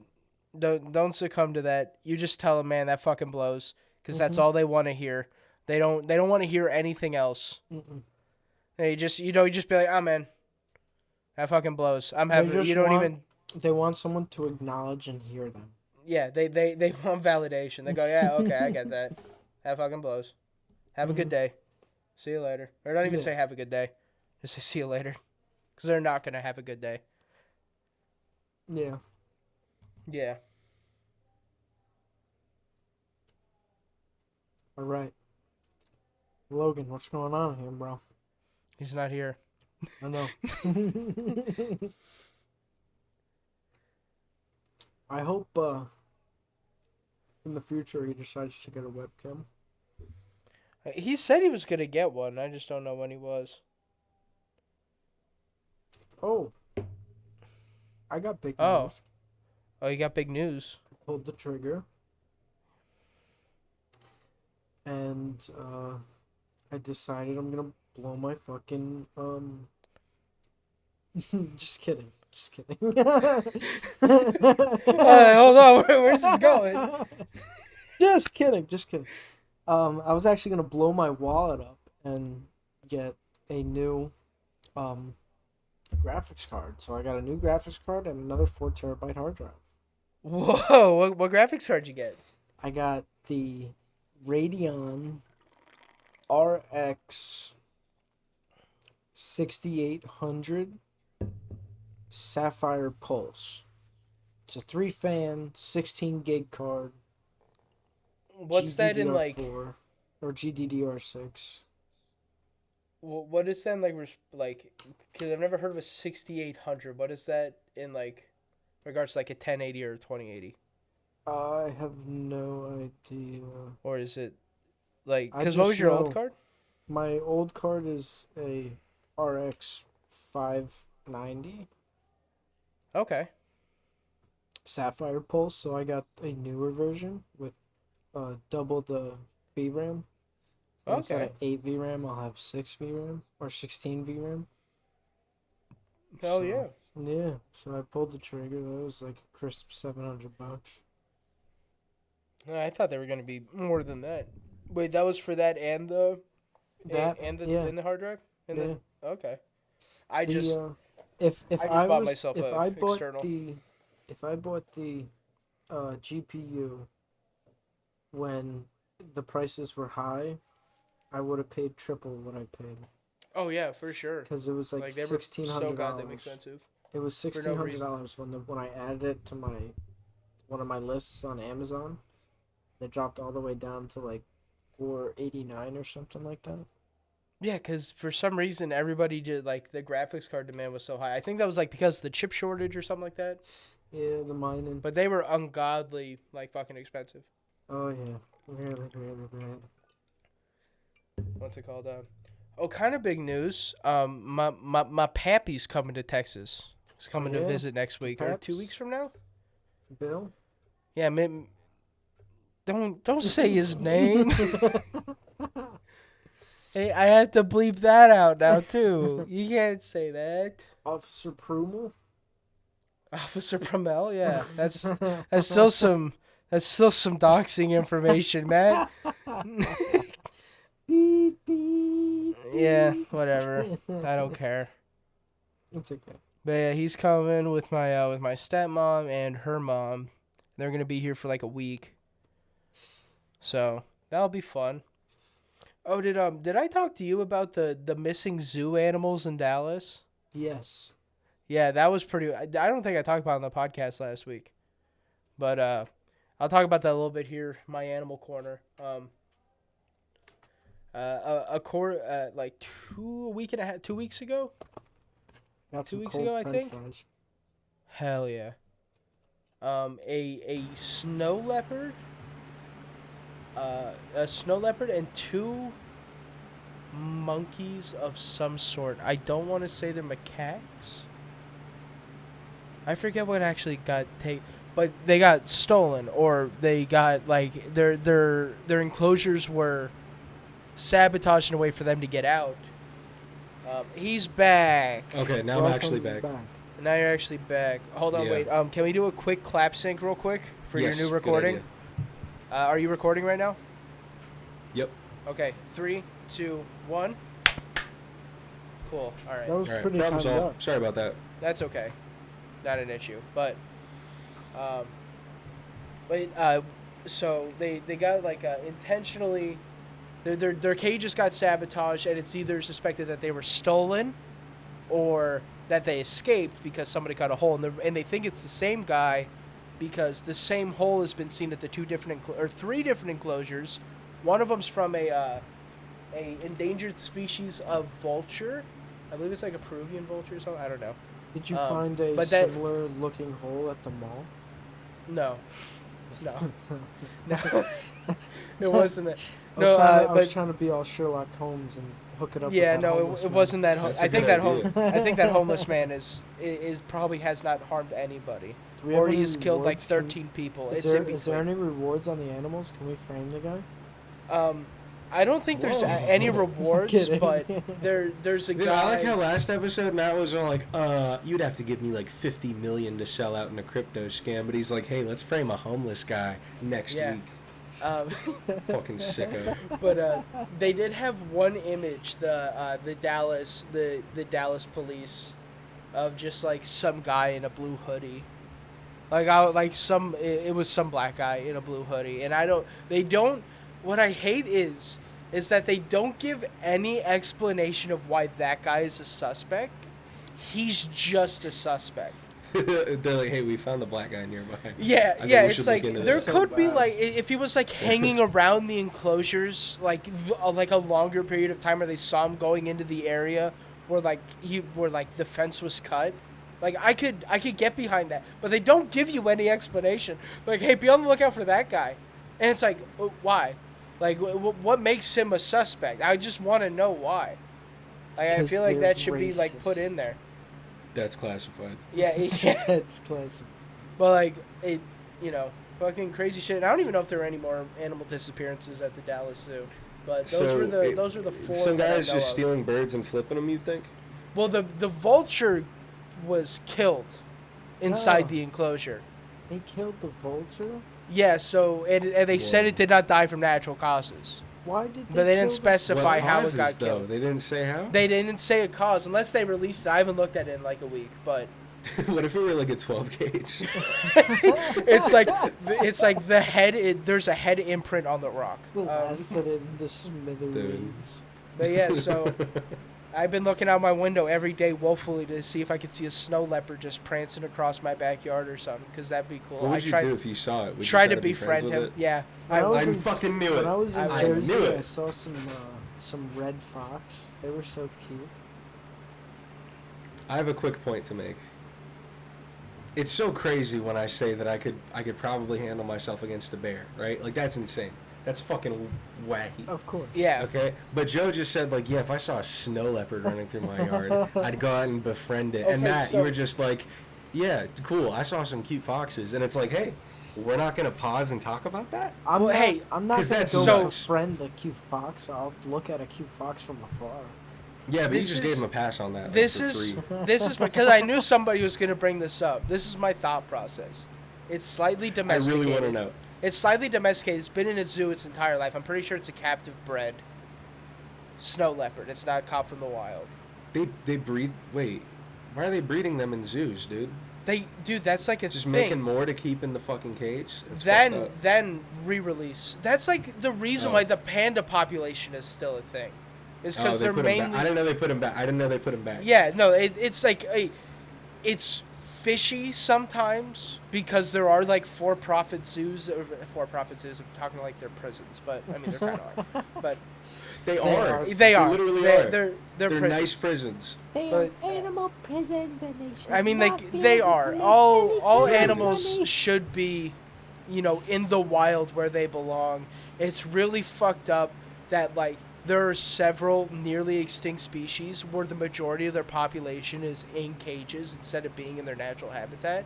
Don't succumb to that. You just tell them, man, that fucking blows, because that's all they want to hear. They don't want to hear anything else. Mm-mm. They just you just be like, oh man, that fucking blows. I'm They having just you don't want- even They want someone to acknowledge and hear them. yeah they want validation. They go, yeah, okay, I get that. That fucking blows. Have a good day. See you later. Or don't even Yeah. say have a good day. Just say see you later. Because they're not going to have a good day. Yeah. Yeah. All right. Logan, what's going on here, bro? He's not here. I know. I hope in the future he decides to get a webcam. He said he was going to get one. I just don't know when he was. Oh. I got big Oh. news. Oh, you got big news. I pulled the trigger. And I decided I'm gonna blow my fucking just kidding. Hold on, where's this going? Just kidding. I was actually gonna blow my wallet up and get a new graphics card. So I got a new graphics card and another 4 TB hard drive. Whoa, what graphics card you get? I got the Radeon RX 6800 Sapphire Pulse. It's a 3-fan, 16 gig card. What's that in like? GDDR4 or GDDR6. What is that in like? Because I've never heard of a 6800. What is that in like? Regards to like a 1080 or a 2080? I have no idea. Or is it like? I Because what was just your know- old card? My old card is a RX 590 Okay. Sapphire Pulse, so I got a newer version with double the VRAM. So instead Okay. of 8 VRAM, I'll have 6 VRAM or 16 VRAM. Hell So, yeah. Yeah, so I pulled the trigger. That was like a crisp $700. I thought they were gonna be more than that. Wait, that was for that and the That and the yeah, and the hard drive? And yeah. okay. I The, just if I just I bought was myself if a I bought external. the GPU when the prices were high, I would have paid triple what I paid Oh yeah, for sure. because it was like Like they were $1,600. so goddamn expensive. It was no $1,600 when I added it to one of my lists on Amazon. It dropped all the way down to like $489 or something like that. Yeah, because for some reason everybody did like the graphics card demand was so high. I think that was like because of the chip shortage or something like that. Yeah, the mining. But they were ungodly like fucking expensive. Oh yeah, really, really bad. What's it called? Oh, kind of big news. My pappy's coming to Texas. He's coming to Yeah? visit next week or 2 Paps? weeks from now. Bill. Yeah, don't say his name. Hey, I have to bleep that out now too. You can't say that. Officer Prumel. Officer Promel, yeah. That's still some doxing information, man. Beep, beep, Yeah, beep. whatever. I don't care. It's okay. But yeah, he's coming with my stepmom and her mom. They're gonna be here for like a week. So that'll be fun. Oh, did I talk to you about the missing zoo animals in Dallas? Yes. Yeah, that was pretty. I don't think I talked about it on the podcast last week, but I'll talk about that a little bit here. My animal corner. Like 2 weeks ago. Got 2 some weeks cold ago, I French think. fries. Hell yeah. A snow leopard. A snow leopard and 2 monkeys of some sort. I don't want to say they're macaques. I forget what actually got but they got stolen, or they got like their enclosures were sabotaged in a way for them to get out. He's back. Okay, now I'm Welcome actually back. Now you're actually back. Hold on, Yeah. wait. Can we do a quick clap sync real quick for Yes, your new good recording? idea. Are you recording right now? Yep. Okay, 3, 2, 1. Cool. All right. That was All right, pretty problem timed solved. up. Sorry about that. That's okay. Not an issue. But, um, so they got like intentionally, their cages got sabotaged, and it's either suspected that they were stolen, or that they escaped because somebody cut a hole, and they think it's the same guy, because the same hole has been seen at the three different enclosures. One of them's from a endangered species of vulture. I believe it's like a Peruvian vulture or something. I don't know. Did you find a similar looking hole at the mall? No. No. No. It wasn't that. I was trying to be all Sherlock Holmes and hook it up. Yeah, with that no, homeless it man. wasn't that. I think that idea. I think that homeless man is probably has not harmed anybody, Do we have or any he's killed like rewards? 13 people. Is It's there, in is there between. any rewards on the animals? Can we frame the guy? I don't think there's Whoa. any rewards, Kidding. but there's a Dude, guy. I like how last episode Matt was all like, you'd have to give me like 50 million to sell out in a crypto scam, but he's like, hey, let's frame a homeless guy next Yeah. week. Fucking sicko. But they did have one image, the Dallas police, of just like some guy in a blue hoodie, it was some black guy in a blue hoodie, and they don't. What I hate is that they don't give any explanation of why that guy is a suspect. He's just a suspect. They're like, hey, we found the black guy nearby. Yeah, I think yeah, we it's should like look into there this. So could be bad. like if he was like hanging around the enclosures like a longer period of time, or they saw him going into the area where the fence was cut. Like I could get behind that, but they don't give you any explanation. Like, hey, be on the lookout for that guy, and it's like, why? Like, what makes him a suspect? I just want to know why. Like, I 'Cause feel like they're that should be like put in racist. there. That's classified. Yeah, yeah. That's classic. But like it, fucking crazy shit. And I don't even know if there are any more animal disappearances at the Dallas Zoo. But those were the four. Some that I guys know just of. stealing birds and flipping them, you think? Well, the vulture was killed inside Oh. the enclosure. They killed the vulture? Yeah. So and they said Whoa. it did not die from natural causes, Why did they but they didn't kill specify What how it causes, got though? killed. They didn't say how? They didn't say a cause unless they released it. I haven't looked at it in like a week, but What if it were like a 12 gauge? it's like the head. There's a head imprint on the rock. Blasted it into smithereens. But yeah, so I've been looking out my window every day woefully to see if I could see a snow leopard just prancing across my backyard or something, because that'd be cool. What would I you tried, do if you saw it? Would you tried try to be friends befriend with him. it? Yeah, When I was I in- fucking knew it. When I was in I Jersey, knew it. I saw some red fox. They were so cute. I have a quick point to make. It's so crazy when I say that I could probably handle myself against a bear, right? Like, that's insane. That's fucking wacky. Of course. yeah. Okay, but Joe just said, like, yeah, if I saw a snow leopard running through my yard, I'd go out and befriend it. And Okay, Matt, so- you were just like, yeah, cool, I saw some cute foxes. And it's like, hey, we're not going to pause and talk about that? I'm Well, not, hey, I'm not 'cause gonna that's go nuts. befriend a cute fox. I'll look at a cute fox from afar. Yeah, but you This just is- gave him a pass on that. like, This for is free. this is because I knew somebody was going to bring this up. This is my thought process. It's slightly I domesticated. really want to know. It's slightly domesticated. It's been in a zoo its entire life. I'm pretty sure it's a captive bred snow leopard. It's not caught from the wild. They breed. Wait, why are they breeding them in zoos, dude? Dude, that's like a Just thing. making more to keep in the fucking cage? That's fucked up. Then re-release. That's like the reason Oh. why the panda population is still a thing. It's because they they're put 'em back. mainly. I didn't know they put him back. I didn't know they put him back. Yeah, no, it's like it's fishy sometimes because there are like for-profit zoos. I'm talking like they're prisons, but I mean they're kind of are. But They They are. are. they are. literally They're are. they're prisons. nice prisons. They But- are animal prisons, and they should I mean, not they be they able are to make all any animals money. should be, in the wild where they belong. It's really fucked up that like there are several nearly extinct species where the majority of their population is in cages instead of being in their natural habitat,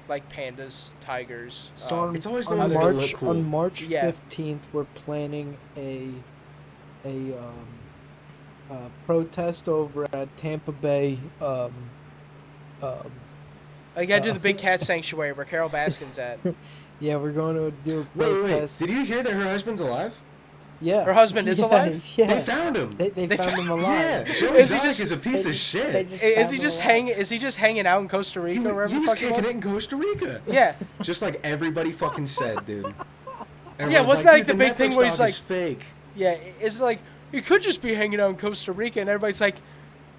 like pandas, tigers. So on, It's always the on ones that March look cool. on March Yeah. 15th, we're planning a protest over at Tampa Bay. I gotta do the big cat sanctuary where Carol Baskin's at. Yeah, we're going to do a Wait. protest. Did you hear that her husband's alive? Yeah. Her husband is alive? Yeah. They found him. They They found found- him Yeah, alive. Joey Is he Exotic just- is a piece they of just- shit. they just Is found he him just alive. Is he just hanging out in Costa he, Rica or wherever he the was fuck he kicking was? it in Costa Rica. Yeah. Just like everybody fucking said, dude. Yeah, Everyone's wasn't that like "Dude, the big thing Netflix where he's dog is like- fake? Yeah. Is it like you could just be hanging out in Costa Rica and everybody's like,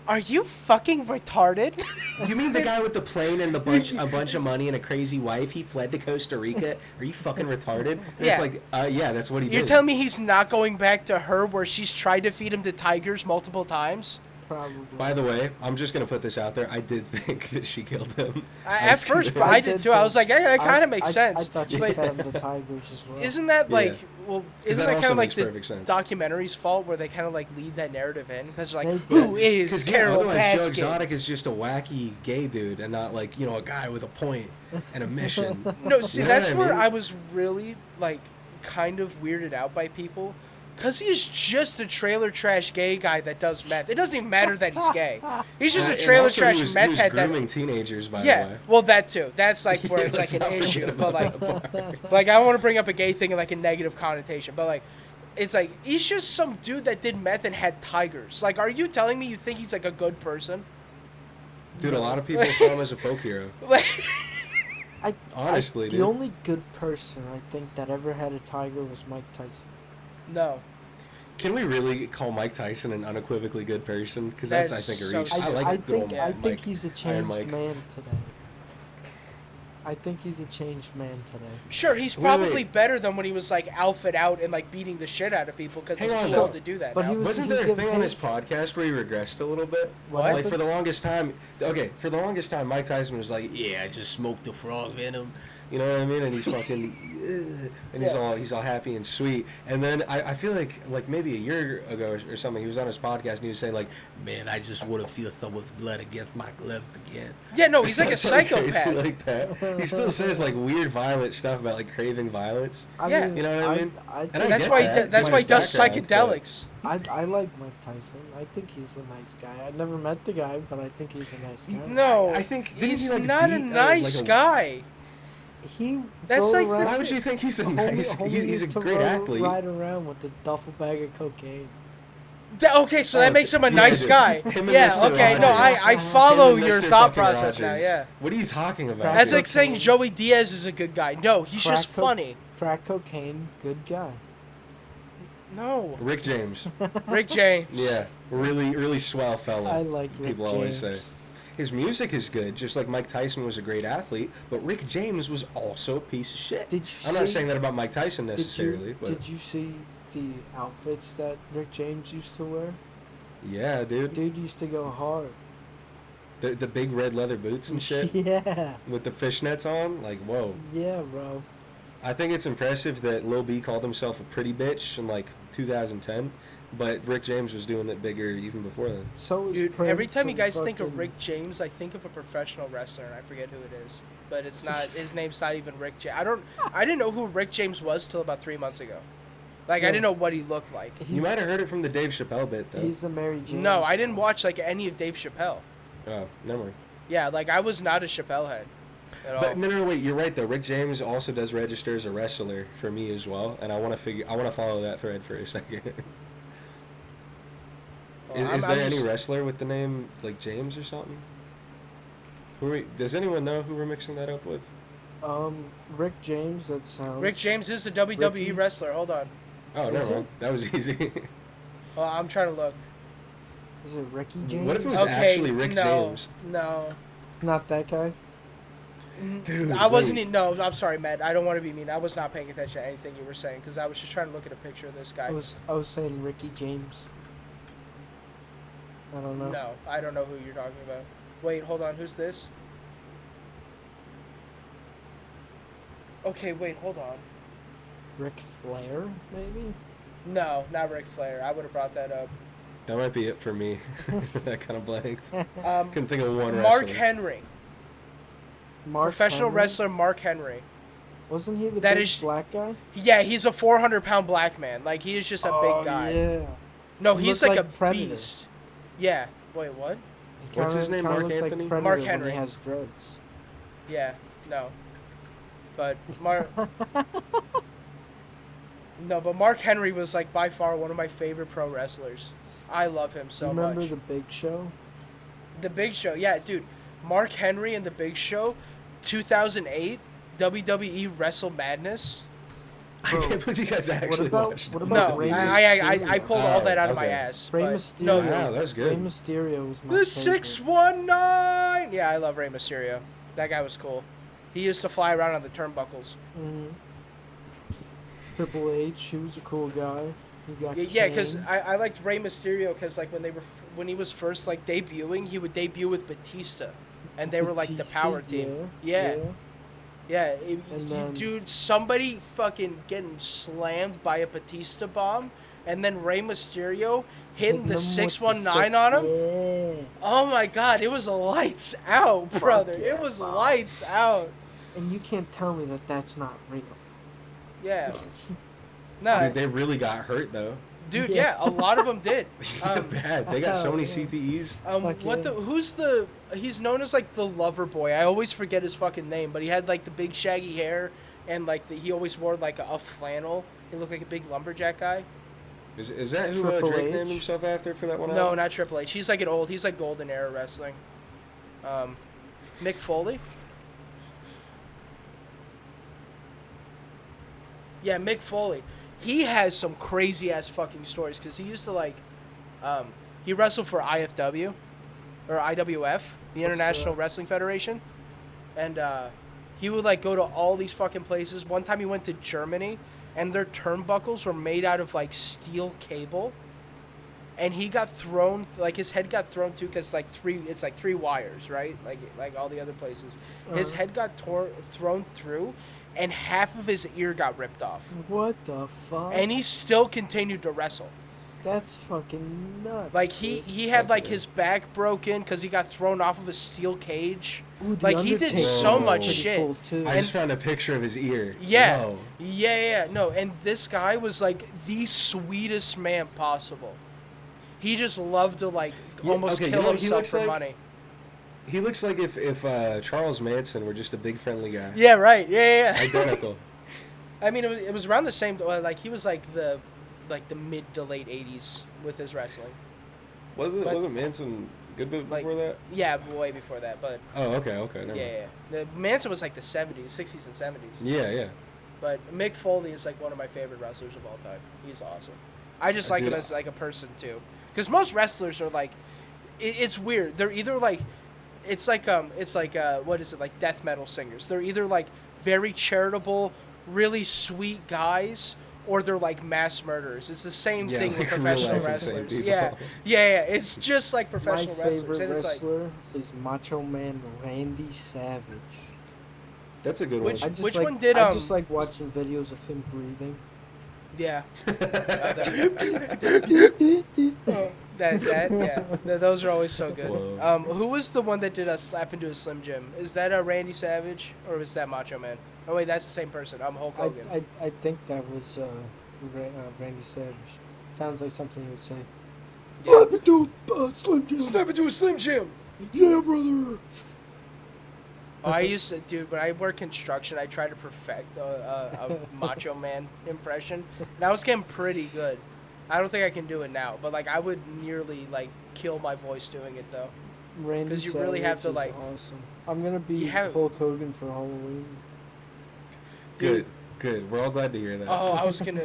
"Are you fucking retarded?" You mean the guy with the plane and a bunch of money and a crazy wife? He fled to Costa Rica. Are you fucking retarded? And Yeah. It's like, yeah, that's what he You're did. telling me he's not going back to her where she's tried to feed him to tigers multiple times? Probably. By the way, I'm just gonna put this out there. I did think that she killed him. At was first, convinced. but I did too. I was like, yeah, that kind of makes I sense. thought she But fed him the tigers as well. isn't that like, Yeah. well, 'Cause isn't that that kind also of like makes the perfect sense. documentary's fault where they kind of like lead that narrative in? Because like, They who did. is Because Carol otherwise Joe Baskins? Exotic is just a wacky gay dude and not like a guy with a point and a mission. No, see, You know that's what I where mean? I was really like kind of weirded out by people. Because he's just a trailer trash gay guy that does meth. It doesn't even matter that he's gay. He's just a And trailer also trash he was meth head grooming that. teenagers, by the Yeah, way. well, that too. That's like where Yeah, it's like let's an not forget issue. about But that part. like I don't want to bring up a gay thing in like a negative connotation. But like, it's like he's just some dude that did meth and had tigers. Like, are you telling me you think he's like a good person? Dude, a lot of people saw him as a folk hero. Like, Honestly, the dude. only good person I think that ever had a tiger was Mike Tyson. no. Can we really call Mike Tyson an unequivocally good person? Because that's, I That's think, a so reach. stupid. I like I good think old I Mike. think he's a Iron changed Mike. man today. I think he's a changed man today. Sure, he's Wait, probably wait. better than when he was like alpha out and like beating the shit out of people because Hang he's on, too though. old to do that But now. he was- Wasn't he's there a getting thing on paid. his podcast where he regressed a little bit? What Like, happened? for the longest time, for the longest time, Mike Tyson was like, yeah, I just smoked the frog venom. You know what I mean? And he's fucking, and he's all happy and sweet. And then I feel like maybe a year ago or something, he was on his podcast and he was saying like, man, I just want to feel someone's blood against my gloves again. Yeah, no, he's like a Something crazy psychopath. like that. He still says like weird, violent stuff about like craving violence. Yeah. You know what I mean? I And think I That's get why that. that's He why he wants does background, but- psychedelics. I like Mike Tyson. I think he's a nice guy. I never met the guy, but I think he's a nice guy. No, I think- didn't he's he, like, not a beat, nice like, a- guy. He That's rode like the- around, Why would you think he's a homie- nice? homie He's a used to great athlete. Ride around with a duffel bag of cocaine. Okay, so that Oh, makes him a yeah, nice dude. guy. Him and Yeah, Mr. okay, no, Rogers. I follow Him and your Mr. thought fucking process now. Rogers. Yeah, What are you talking about? Crack that's dude? like saying cocaine. Joey Diaz is a good guy. No, he's just Crack co- funny. Crack cocaine, good guy. No, Rick James. Rick James. Yeah, really swell fella. I like Rick People always say. James. His music is good, just like Mike Tyson was a great athlete, but Rick James was also a piece of shit. Did you I'm not see- saying that about Mike Tyson Did necessarily, you but did you see the outfits that Rick James used to wear? yeah, dude. Dude used to go hard. The big red leather boots and shit Yeah, with the fishnets on, like whoa. yeah, bro. I think it's impressive that Lil B called himself a pretty bitch in like 2010, but Rick James was doing it bigger even before then. So was Dude, Prince every time you and guys think of fucking- Rick James, I think of a professional wrestler, and I forget who it is. But it's not. His name's not even Rick James. I didn't know who Rick James was till about 3 months ago. Like I Yeah. didn't know what he looked like. You might have heard it from the Dave Chappelle bit though. He's the Mary Jane. No, I didn't watch like any of Dave Chappelle. Oh, never mind. Yeah, like I was not a Chappelle head at all. But no, wait, you're right though. Rick James also does register as a wrestler for me as well, and I want to follow that thread for a second. Well, Is I'm there any just- wrestler with the name like James or something? Does anyone know who we're mixing that up with? Rick James. That sounds. Rick James is the WWE Ricky? wrestler. Hold on. Oh, Is never it? mind. That was easy. Well, I'm trying to look. Is it Ricky James? What if it was Okay, actually Rick no, James? No. Not that guy. Dude, I wasn't. wait. No, I'm sorry, Matt. I don't want to be mean. I was not paying attention to anything you were saying because I was just trying to look at a picture of this guy. I was saying Ricky James. I don't know. No, I don't know who you're talking about. Wait, hold on. Who's this? Okay, wait, hold on. Ric Flair, maybe. No, not Ric Flair. I would have brought that up. That might be it for me. That kind of blanked. Um, Couldn't think of one Mark wrestler. Henry, Mark professional Henry? wrestler Mark Henry. Wasn't he the That big is- black guy? Yeah, he's a 400-pound black man. Like he is just a big guy. Yeah. No, He he's looked like, like a Predator. beast. Yeah. Wait, what? He What's his kinda- name, kinda Mark looks Anthony? Like Predator Mark when Henry. he has dreads. Yeah. No. But Mark. No, but Mark Henry was like by far one of my favorite pro wrestlers. I love him Do so you remember much. the Big Show? The Big Show, yeah, dude. Mark Henry and The Big Show, 2008, WWE Wrestle Madness. I can't believe you guys actually watched. what No, about Rey I Mysterio? pulled all that out of my okay. ass. Rey but Mysterio. No, Wow, that's good. Rey Mysterio was my the favorite. 619. Yeah, I love Rey Mysterio. That guy was cool. He used to fly around on the turnbuckles. Mhm. Triple H, he was a cool guy. He got Yeah, because Kane. I liked Rey Mysterio because like when he was first like debuting, he would debut with Batista, and they were like the Batista, power team. Yeah. Dude, somebody fucking getting slammed by a Batista bomb, and then Rey Mysterio hitting the Him with 619 on him. Yeah. Oh my god, it was lights out, brother. yeah, It was Bob. lights out. And you can't tell me that that's not real. Yeah. No, Dude, they really got hurt though. dude, Yeah. yeah, a lot of them did. Bad. They got so many yeah. CTEs. Fuck yeah. He's known as like the lover boy. I always forget his fucking name, but he had like the big shaggy hair and like he always wore like a flannel. He looked like a big lumberjack guy. Is that who Triple Drake H? named himself after for that one? No, album? not Triple H. He's like golden era wrestling. Mick Foley? Yeah, Mick Foley. He has some crazy ass fucking stories because he used to like, he wrestled for IFW or IWF, the International Wrestling Federation, and he would like go to all these fucking places. One time he went to Germany, and their turnbuckles were made out of like steel cable, and he got thrown like his head got thrown too because it's like three wires, right? Like all the other places. His head got thrown through, and half of his ear got ripped off. What the fuck? And he still continued to wrestle. That's fucking nuts. Like dude. he had like his back broken because he got thrown off of a steel cage. Ooh, the Like he did Undertaker so was much pretty shit. cool, too. I just found a picture of his ear. Yeah. Whoa. Yeah, no, and this guy was like the sweetest man possible. He just loved to like Yeah, almost okay, you kill know what he himself looks for like? money. He looks like if Charles Manson were just a big friendly guy. Yeah, right. Yeah. Identical. I mean, it was around the same. Like he was like the mid to late '80s with his wrestling. Wasn't Manson good bit Like- before that? Yeah, way before that, but Oh, okay, never mind. yeah. The Manson was like the '70s, '60s, and '70s. Yeah. But Mick Foley is like one of my favorite wrestlers of all time. He's awesome. I just like Dude, him as like a person too, because most wrestlers are like, it's weird. They're either like, it's like what is it, like death metal singers? They're either like very charitable, really sweet guys, or they're like mass murderers. It's the same Yeah, thing like with real professional life insane wrestlers. people. Yeah. It's just like My professional wrestlers, favorite and it's like. wrestler is Macho Man Randy Savage. That's a good Which- one. Which one did, I just like watching videos of him breathing. Yeah. Those are always so good. Whoa. Who was the one that did a slap into a Slim Jim? Is that Randy Savage or is that Macho Man? Oh wait, that's the same person. I'm Hulk Hogan. I think that was Randy Savage. Sounds like something he would say. Yeah. Dude, Slim Jim. Snap into a Slim Jim. Yeah, brother. Oh, I used to, dude. When I worked construction, I tried to perfect a Macho Man impression, and I was getting pretty good. I don't think I can do it now, but like I would nearly like kill my voice doing it though. Randy 'Cause you really have Savage to, is like- Awesome. I'm gonna be You have- Hulk Hogan for Halloween. Good. We're all glad to hear that. Oh, I was gonna.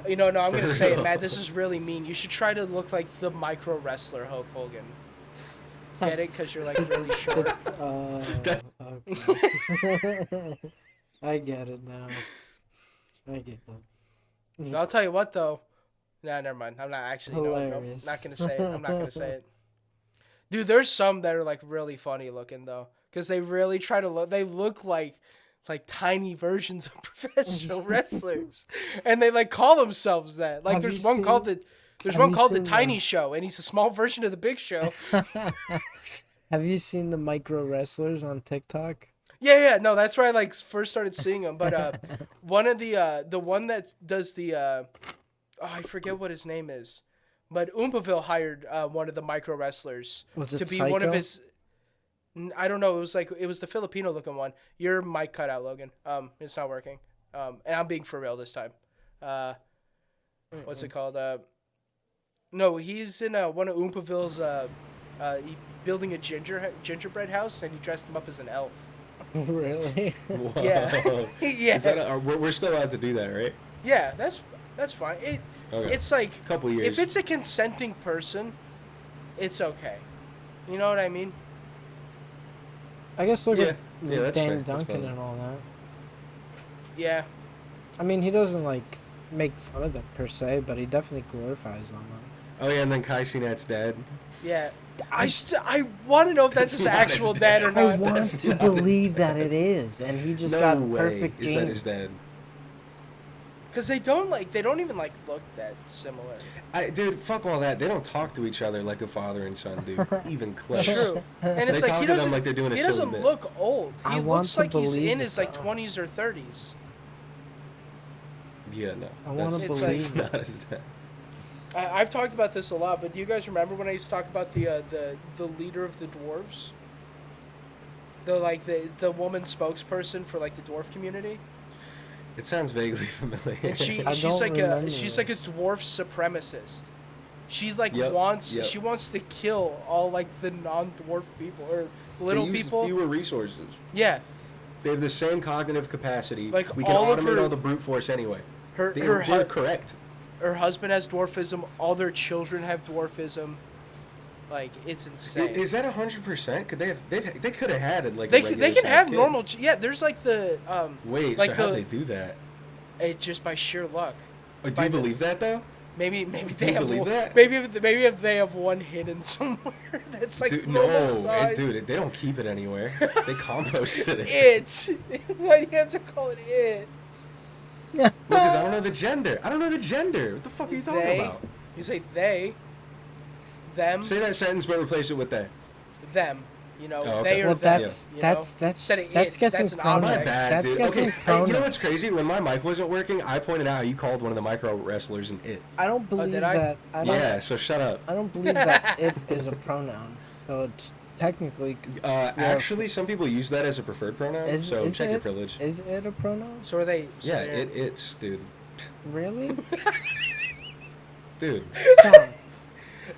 No, I'm For gonna say it, real. Matt. This is really mean. You should try to look like the micro wrestler Hulk Hogan. Get it? Because you're like really short. That's- Okay. I get it now. I get that. I'll tell you what though. Nah, never mind. I'm not actually. No, Hilarious. not gonna say it. I'm not gonna say it. Dude, there's some that are like really funny looking though, because they really try to look. They look like tiny versions of professional wrestlers, and they like call themselves that. Like Have there's you one called seen- There's have one you called the seen Tiny Show, and he's a small version of the Big Show. Have you seen the micro wrestlers on TikTok? Yeah, no, that's where I like first started seeing him. But one of the one that does the I forget what his name is, but Oompaville hired one of the micro wrestlers Was it to be Psycho? one of his. I don't know. It was the Filipino looking one. Your mic cut out, Logan. It's not working. And I'm being for real this time. What's it called? No, he's in one of Oompaville's building a gingerbread house, and he dressed him up as an elf. Really? Whoa. Yeah. Yeah. Is that we're still allowed to do that, right? Yeah, that's fine. Okay. It's like Couple years. if it's a consenting person, it's okay. You know what I mean? I guess look at Yeah, that's Dan fair. That's Duncan valid. and all that. Yeah. I mean, he doesn't like make fun of them per se, but he definitely glorifies on them. Oh yeah, and then Kai Cenat's dead. Yeah. I want to know if that's his not actual his dad dad. or I not. want That's to not his believe that dad. it is, and he just No got way. perfect Is that his genes. dad? Because they don't even look that similar. Dude, fuck all that. They don't talk to each other like a father and son do, even close. True. And it's They like talk he to them doesn't like they're doing a he silly doesn't bit. look old. I He want looks to like he's believe in it, his like though. 20s or 30s. Yeah, no. I wanna that's believe not his dad. I've talked about this a lot, but do you guys remember when I used to talk about the leader of the dwarves? The woman spokesperson for like the dwarf community? It sounds vaguely familiar. And I she's don't like remember a this. dwarf supremacist. She's like Yep, yep. she wants to kill all like the non-dwarf people or They little use people. fewer resources. Yeah. They have the same cognitive capacity. Like, we can all of automate her- all the brute force anyway. Her They're her correct. her husband has dwarfism, all their children have dwarfism. Like it's insane. Is that 100%? Could they could have had it like They a can regular-sized have kid. normal yeah, there's like the Wait, like so how'd the- they do that? it just by sheer luck. Do by you the- believe that though? Maybe Do they you have believe one, that? maybe if they have one hidden somewhere that's like Dude, normal no, size. dude, they don't keep it anywhere. They composted it. Why do you have to call it it? Because I don't know the gender. I don't know the gender. What the fuck are you talking They. about? You say they. Them. Say that sentence but replace it with they. Them. You know, Oh, okay. they or Well, them. that's you that's know? that's Instead of that's it, guessing that's an pronouns. My object. bad, That's dude. guessing Okay, hey, pronouns. you know what's crazy? When my mic wasn't working, I pointed out how you called one of the micro wrestlers an it. I don't believe did I? that. I don't, Yeah, so shut up. I don't believe that it is a pronoun. So it's technically. Actually, some people use that as a preferred pronoun, so is check your it- privilege. Is it a pronoun? So are they? So Yeah, they're- it's, dude. Really? Dude. Stop.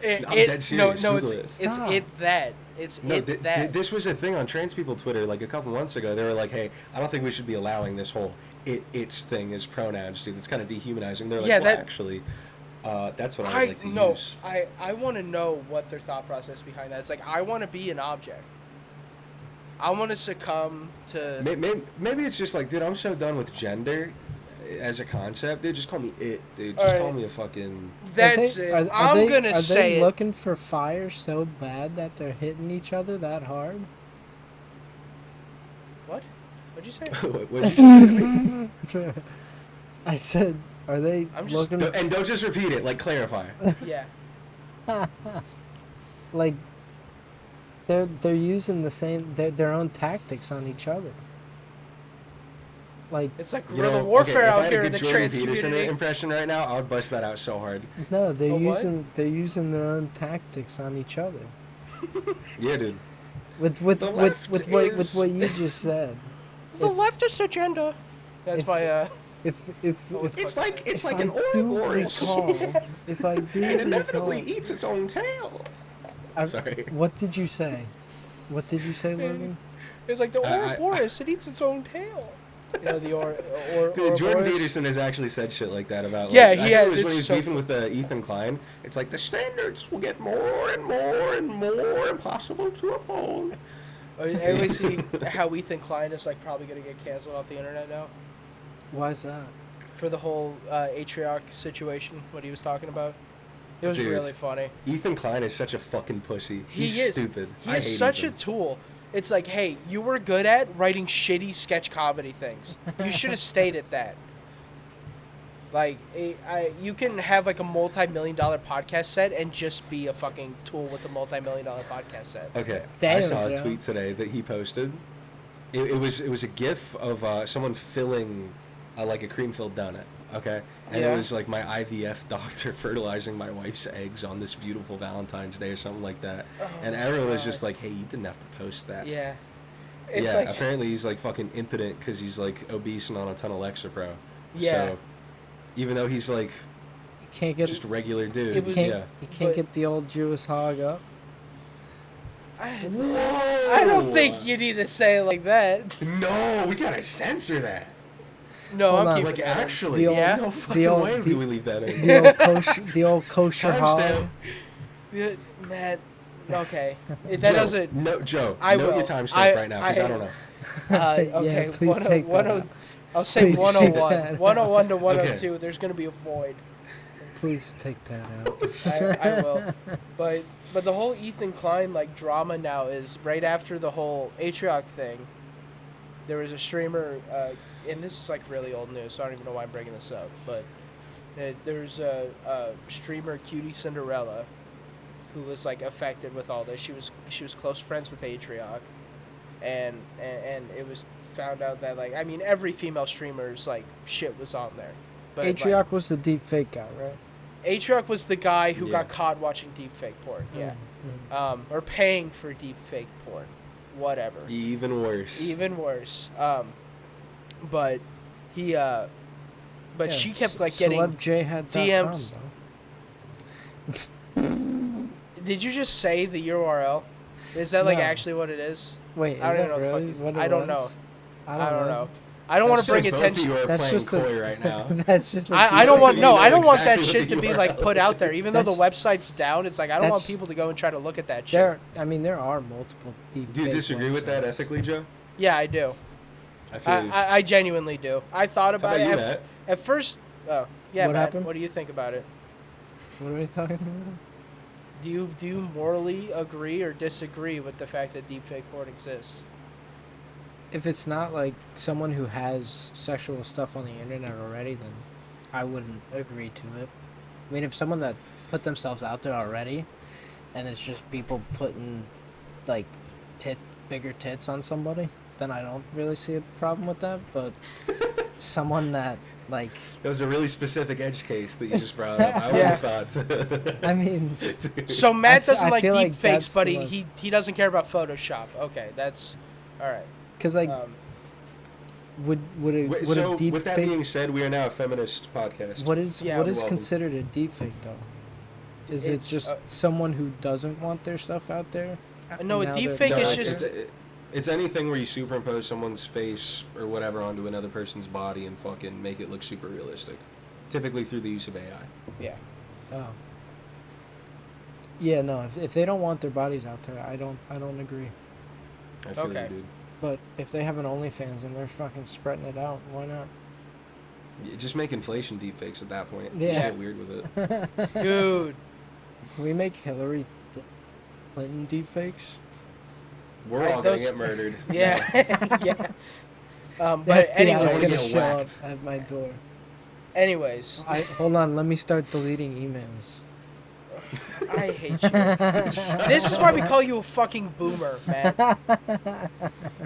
It, I'm dead serious. No, Google it's it. Stop. it that. It's No, it that. this was a thing on trans people Twitter like a couple months ago. They were like, hey, I don't think we should be allowing this whole it's thing as pronouns, dude. It's kind of dehumanizing. They're like, Yeah, well, that- actually, that's what I would like to no, use. I want to know what their thought process behind that. It's like I want to be an object. I want to succumb to. Maybe it's just like, dude, I'm so done with gender as a concept. Dude, just call me it, dude. Just Alright. call me a fucking... That's it. I'm gonna Are say they it. looking for fire so bad that they're hitting each other that hard? What? What'd you say? What'd you say? I said, are they I'm just- looking And don't just repeat it, like clarify. Yeah. like they're using the same their own tactics on each other? Like It's like You guerrilla know, warfare okay, if I out had here a in good the Jordan trans Peterson community. impression right now, I would bust that out so hard. no, they're A what? using their own tactics on each other. Yeah, dude. With The left with is- what you just said. The If- leftist agenda. That's if- my If It's like if an I do Ouroboros. recall, if I do It inevitably recall, eats its own tail. Sorry. What did you say? What did you say, Logan? It's like the I- Ouroboros. It eats its own tail. You know the or Dude, Jordan Ouroboros? Peterson has actually said shit like that about. Like, Yeah, he I think has, It was it's when he was so beefing with Ethan Klein. It's like the standards will get more and more and more impossible to uphold. Everybody see how Ethan Klein is like probably gonna get canceled off the internet now Why is that? for the whole Atrioc situation. What he was talking about. It was Dude. really funny. Ethan Klein is such a fucking pussy. He He's is stupid. He I is hate such Ethan. a tool. It's like, hey, you were good at writing shitty sketch comedy things. You should have stayed at that. Like, you can have like a multi-million-dollar podcast set and just be a fucking tool with a multi-million-dollar podcast set. Okay, I Damn, saw a Joe. tweet today that he posted. It was a GIF of someone filling like a cream-filled donut. Okay, and Yeah. it was like my IVF doctor fertilizing my wife's eggs on this beautiful Valentine's Day or something like that. And everyone was just God. like, "Hey, you didn't have to post that." Yeah. It's yeah, like, apparently he's like fucking impotent because he's like obese and on a ton of Lexapro. Yeah. So, even though he's like Can't get just a regular dude. It was- you can't get the old Jewish hog up. I don't think you need to say it like that. No, we gotta censor that. No, Hold I'm on. keeping Like that in. actually, The old- Yeah? no fucking old- way the- do we leave that in. The old kosher hog. Timestamp. Yeah, Matt. Okay, that Joe, doesn't. No, Joe. I note will. your timestamp right now because I don't know. Okay, Yeah, please take that out. I'll say Please take 101. that out. 101 to 102. There's going to be a void. Please take that out. I will. But the whole Ethan Klein like drama now is right after the whole Atrioc thing. There was a streamer, and this is like really old news, so I don't even know why I'm bringing this up. But there's a streamer, Cutie Cinderella, who was like affected with all this. She was close friends with Atrioc, and it was found out that like every female streamer's like shit was on there. But Atrioc was the deep fake guy, right? Atrioc was the guy who Yeah. got caught watching deepfake porn. Yeah. Mm. Or paying for deepfake porn. Whatever. Even worse. Even worse. But he but Yeah, she kept like getting celebjhad.com, DMs. though. Did you just say the URL? Is that like No. actually what it is? Wait, is I don't that know. really what it I don't was? know. I don't know. I don't want to bring just- Both of attention. you are That's playing just a- coy right now. That's just. I don't want You no. know I don't want that exactly shit what to be the like URL put out there. Even though the That's- website's down, it's like I don't want that's- people to go and try to look at that shit. There are multiple deep. Do you fake disagree with that websites. ethically, Joe? Yeah, I do. I feel you. I genuinely do. I thought How about about you, it Matt? at first. Oh, yeah, What Matt. happened? What do you think about it? What are we talking about? Do you morally agree or disagree with the fact that deepfake porn exists? If it's not like someone who has sexual stuff on the internet already, then I wouldn't agree to it. I mean, if someone that put themselves out there already, and it's just people putting like bigger tits on somebody, then I don't really see a problem with that. But someone that like, That was a really specific edge case that you just brought up. I would Yeah. have thought. I mean, So Matt I doesn't like feel like deepfakes, that's but the he doesn't care about Photoshop. Okay, that's all right. because like, would a Wait, would so a deep with that fake? being said, we are now a feminist podcast. What is Yeah, what is welcome. considered a deepfake though? Is it It's, just someone who doesn't want their stuff out there? No, a Now they're- deepfake No, is it's- just- it's anything where you superimpose someone's face or whatever onto another person's body and fucking make it look super realistic. Typically through the use of AI. Yeah. Oh. Yeah, no. If they don't want their bodies out there, I don't agree. I feel Okay. you, dude. But if they have an OnlyFans and they're fucking spreading it out, why not? Yeah, just make inflation deepfakes at that point. Yeah. Get weird with it. Dude. Can we make Hillary Clinton deepfakes? We're Right, all gonna those- get murdered. Yeah. Yeah. The But FBI is wanna gonna get show up whacked. at my door. anyways, Hold on, let me start deleting emails. I hate you. This is why we call you a fucking boomer, man.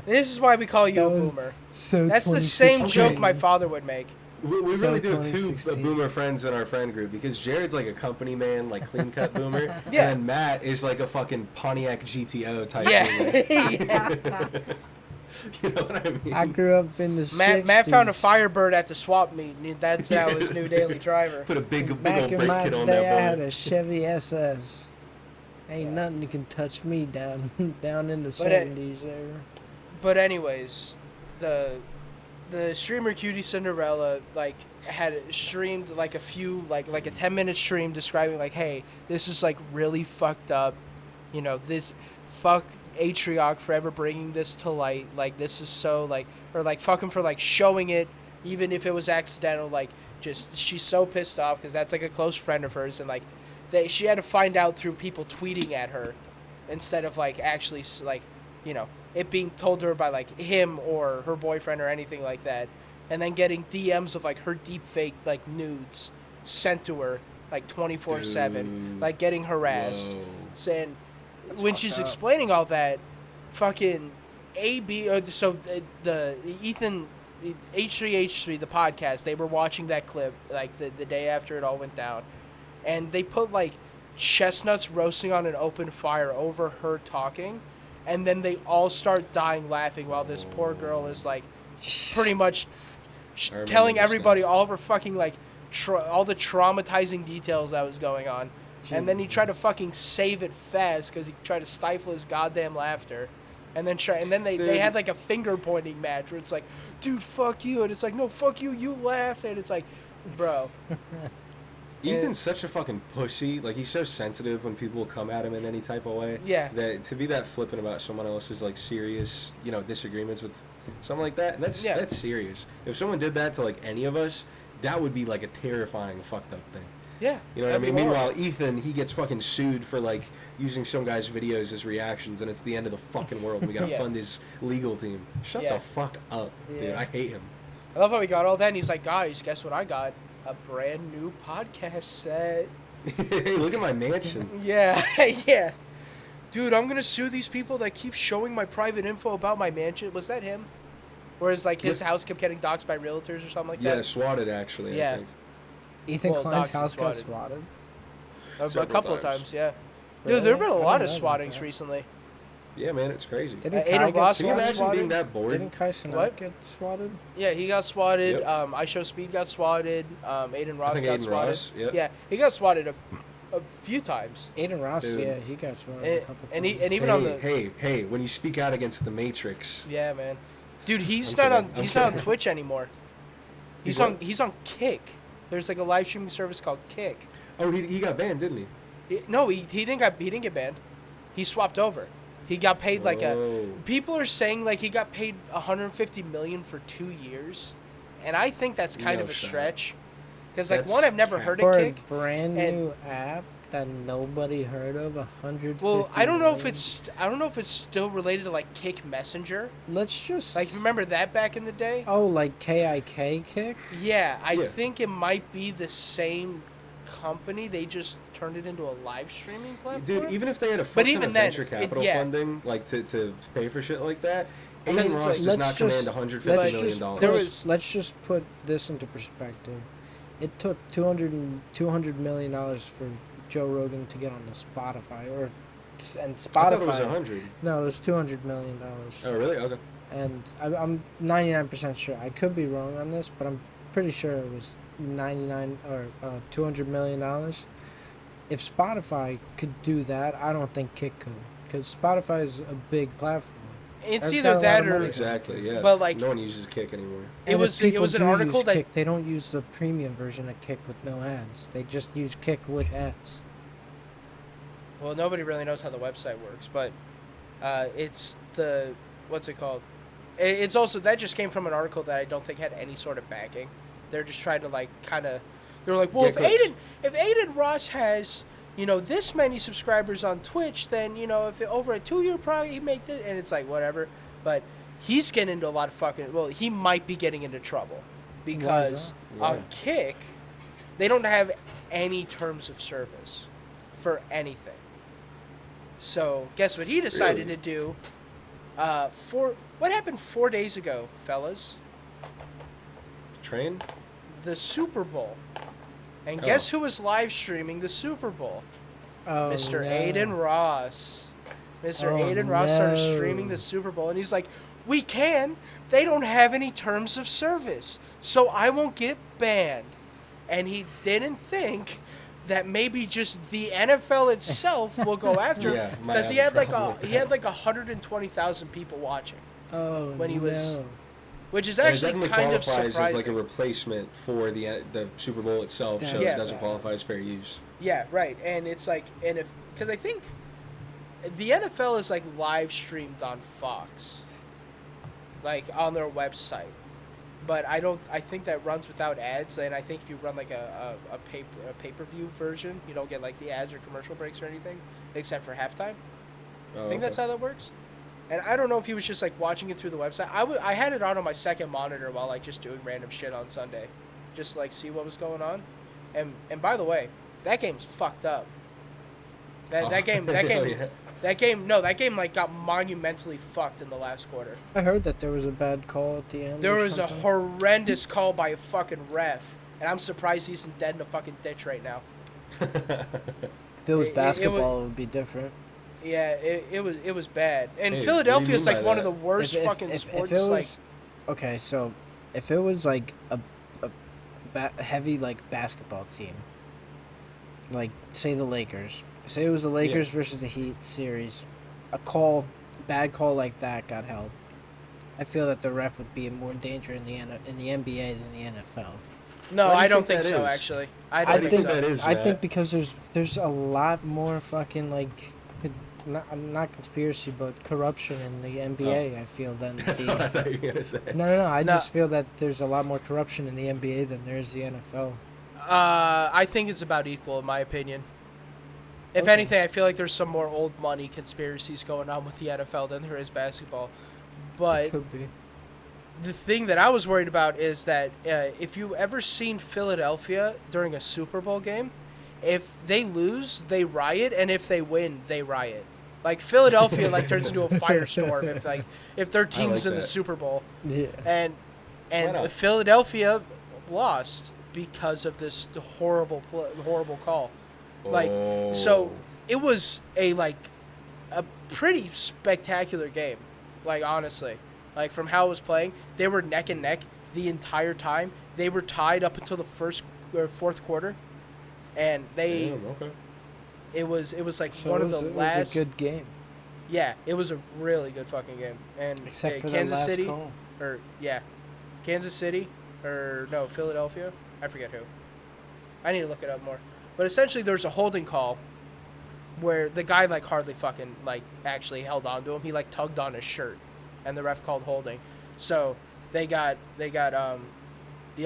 This is why we call you That a was boomer. So That's the same 2016. joke my father would make. We So really do have two 2016. boomer friends in our friend group because Jared's like a company man, like clean cut boomer. Yeah. And then Matt is like a fucking Pontiac GTO type Yeah. boomer. You know what I mean? I grew up in the Matt found a 60s. Firebird at the swap meet, and that's now his new daily driver. Put a big Back old in brake my kit on day, I that had boy. a Chevy SS. Ain't Yeah. nothing you can touch me down down in the But it- 70s there. But anyways, the streamer Cutie Cinderella like had streamed like a few like a 10-minute stream describing like, hey, this is like really fucked up, you know, this fuck Atrioc for ever bringing this to light, like this is so like, or like fuck him for like showing it even if it was accidental, like just she's so pissed off because that's like a close friend of hers, and like she had to find out through people tweeting at her instead of like actually like, you know, it being told to her by like him or her boyfriend or anything like that, and then getting DMs of like her deep fake like nudes sent to her like 24/7, Dude. like getting harassed, Whoa. saying That's when fucked she's up. explaining all that, fucking AB or so the Ethan H3H3 the podcast, they were watching that clip like the day after it all went down, and they put like chestnuts roasting on an open fire over her talking, and then they all start dying laughing while this poor girl is like pretty much I remember telling this everybody now. all of her fucking like all the traumatizing details that was going on. And then he tried to Jesus. fucking save it fast because he tried to stifle his goddamn laughter. And then they Dude. had like a finger pointing match where it's like, dude, fuck you. And it's like, no, fuck you. You laughed. And it's like, bro. Ethan's such a fucking pussy. Like, he's so sensitive when people come at him in any type of way. Yeah. That to be that flippant about someone else's like serious, disagreements with something like that, and that's serious. If someone did that to like any of us, that would be like a terrifying fucked up thing. Yeah. You know what I that'd mean? be Meanwhile, horrible. Ethan, he gets fucking sued for like using some guy's videos as reactions, and it's the end of the fucking world. And we gotta Yeah. fund his legal team. Shut Yeah. the fuck up, dude. Yeah. I hate him. I love how he got all that. And he's like, guys, guess what I got? A brand new podcast set. Hey, look at my mansion. Yeah. Yeah. Dude, I'm going to sue these people that keep showing my private info about my mansion. Was that him? Whereas, like, his house kept getting doxxed by realtors or something like Yeah, that? swatted actually. Yeah. I think. Ethan Well, Klein's Doxy house got swatted. swatted. A Several couple of times. times, yeah. Really? Dude, there have been a I lot of didn't know about swattings that. recently. Yeah, man, it's crazy. Didn't Ada Kai get Ross Can you got imagine swatted? being that bored? Didn't Kai Cenat What? get swatted? Yeah, he got swatted. Yep. I Show Speed got swatted. Aiden Ross think got Aiden swatted. Ross, yep. Yeah, he got swatted a few times. Aiden Ross, Dude. yeah, he got swatted And- a couple and he- times. and even hey, on the- hey, when you speak out against the Matrix, Yeah, man. Dude, he's I'm not kidding. on. I'm He's not on kidding. Twitch anymore. He's He's on Kick. There's like a live streaming service called Kick. oh, he got banned, didn't he? No, he didn't get banned. He swapped over. He got paid like Whoa. People are saying like he got paid 150 million for 2 years, and I think that's kind No of a shot. stretch. Because like That's one, I've never heard For of a Kick. brand and- new app that nobody heard of, 150 Well, I don't know if million. it's still related to like Kick Messenger. Let's just Like remember that back in the day? oh, like KIK Kick. Yeah, I Yeah. think it might be the same company. They just turned it into a live streaming platform. Dude, even if they had a But fuck ton even of then, venture it- capital yeah. funding, like to pay for shit like that, Because Aiden it's Ross like- does let's not just- command $150 let's million just dollars. There put- was- let's just put this into perspective. It took $200 million for Joe Rogan to get on the Spotify, and I thought it was Spotify. 100. No, it was $200 million. Oh, really? Okay. And I'm 99% sure. I could be wrong on this, but I'm pretty sure it was 99 or $200 million. If Spotify could do that, I don't think Kick could, because Spotify is a big platform. It's That's either got a lot that of or money. Exactly. Yeah. But, like- no one uses Kick anymore. It And was- if people an do article use that- Kick, they don't use the premium version of Kick with no ads. They just use Kick with ads. well, nobody really knows how the website works, but it's the what's it called? It's also that just came from an article that I don't think had any sort of backing. They're just trying to like kind of. They're like, well, Get clicks. if Aiden Ross has this many subscribers on Twitch, then if over a 2-year project he make this, and it's like whatever. But he's getting into a lot of fucking. Well, he might be getting into trouble because Why? on Kick, they don't have any terms of service for anything. So guess what he decided Really? to do? What happened 4 days ago, fellas? Train? The Super Bowl. And Oh. guess who was live streaming the Super Bowl? Oh, Mr. no. Aiden Ross. Mr. Oh, Aiden Ross started no. streaming the Super Bowl, and he's like, "We can. They don't have any terms of service, so I won't get banned." And he didn't think that maybe just the NFL itself will go after him Yeah, might because he have had a problem with he had that. like 120,000 people watching, Oh, when he was- no. which is And it actually definitely kind of qualifies surprising. as like a replacement for the Super Bowl itself, so That's it doesn't bad. qualify as fair use. Yeah, right. And it's like, because I think the NFL is like live streamed on Fox, like on their website. But I think that runs without ads. And I think if you run like a pay-per-view version, you don't get like the ads or commercial breaks or anything, except for halftime. Oh, I think that's how that works. And I don't know if he was just like watching it through the website. I had it on my second monitor while like just doing random shit on Sunday, just to, like see what was going on. And by the way, that game's fucked up. That game that game like got monumentally fucked in the last quarter. I heard that there was a bad call at the end. There or was a something. horrendous call by a fucking ref, and I'm surprised he's isn't dead in a fucking ditch right now. If it was it was- basketball, it would be different. Yeah, it was bad. And Hey, Philadelphia is what do you like mean by one of that? the worst fucking sports. If it was, Like okay, so if it was like a heavy like basketball team, like say the Lakers, say it was the Lakers versus the Heat series, bad call like that got held. I feel that the ref would be in more danger in the NBA than the NFL. No, Why do you I don't think think that so. is? Actually, I I don't think think so. that is, I Matt. think because there's a lot more fucking like not conspiracy but corruption in the NBA. I feel than That's the what I thought you were gonna say. no. I No. just feel that there's a lot more corruption in the NBA than there is the NFL. I think it's about equal, in my opinion. If Okay. anything, I feel like there's some more old money conspiracies going on with the NFL than there is basketball. But Could be. the thing that I was worried about is that if you ever seen Philadelphia during a Super Bowl game, if they lose, they riot, and if they win, they riot. Like Philadelphia, like turns into a firestorm if their team's like in the that. Super Bowl, Yeah. and Why not? Philadelphia lost because of this horrible call. Like, so it was a pretty spectacular game. Like, honestly, like from how it was playing, they were neck and neck the entire time. They were tied up until the fourth quarter, and Damn, okay. it was like So one it of was, the it last. was a good game, Yeah, it was a really good fucking game. And except for Kansas the last City, call. or Kansas City, or no, Philadelphia. I forget who. I need to look it up more. But essentially, there's a holding call where the guy hardly fucking actually held on to him. He tugged on his shirt, and the ref called holding. So the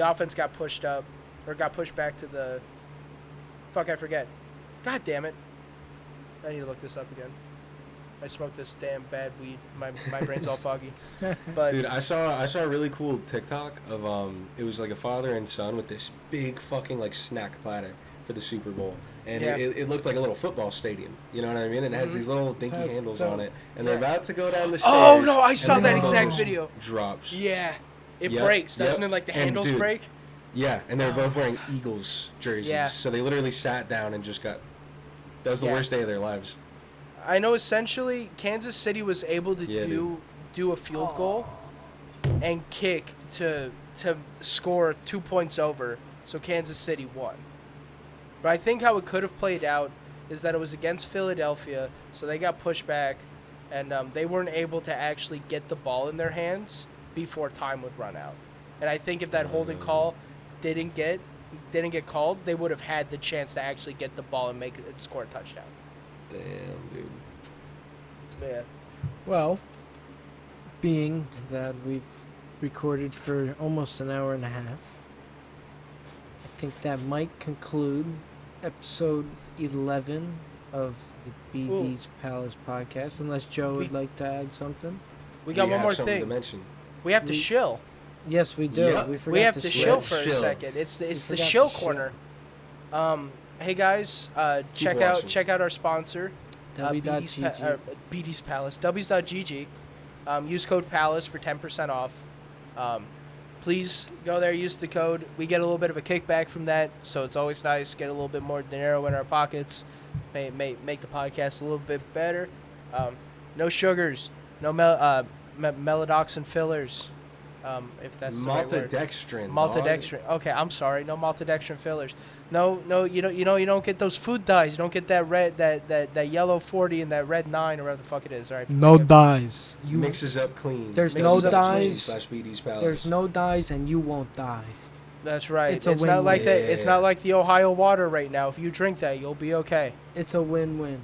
offense got pushed up, or got pushed back to the. Fuck, I forget. God damn it! I need to look this up again. I smoked this damn bad weed. My brain's all foggy. But Dude, I saw a really cool TikTok of it was like a father and son with this big fucking snack platter for the Super Bowl, and Yeah. it looked like a little football stadium. You know what I mean? And it has these little dinky That's handles dope. on it, and they're Yeah. about to go down the stairs. Oh, no, I saw and that one of exact those video. Drops. yeah, it Yep, breaks, doesn't yep. it? Like the And handles dude, break. Yeah, and they're both wearing Eagles jerseys. Yeah. So they literally sat down and just got. That was the Yeah. worst day of their lives. I know essentially Kansas City was able to Yeah, do a field goal and kick to score 2 points over, so Kansas City won. But I think how it could have played out is that it was against Philadelphia, so they got pushed back, and they weren't able to actually get the ball in their hands before time would run out. And I think if that holding call didn't get called, they would have had the chance to actually get the ball and make it score a touchdown. Damn, dude. Yeah. Well, being that we've recorded for almost an hour and a half, I think that might conclude episode 11 of the BD's Palace podcast, unless Joe would like to add something. We got one have more something to thing. mention. We have to shill. Yes, we do. Yep. We forgot We have to to shill. shill Let's for a shill. second. It's the forgot shill to shill. corner. Hey guys, check out our sponsor, W.GG. BD's Palace, W's.GG. Use code Palace for 10% off. Please go there, use the code. We get a little bit of a kickback from that, so it's always nice. Get a little bit more dinero in our pockets. Make the podcast a little bit better. No sugars, no melodoxin fillers. If that's the right word. Maltodextrin. Maltodextrin. Okay, I'm sorry. No maltodextrin fillers. No, you don't get those food dyes. You don't get that red, that yellow 40 and that red 9 or whatever the fuck it is. All right. No dyes. You mixes up clean. There's no Mixes up clean dyes. / BD's Palace. There's no dyes, and you won't die. That's right. It's a It's not like win-win. that. It's not like the Ohio water right now. If you drink that, you'll be okay. It's a win-win.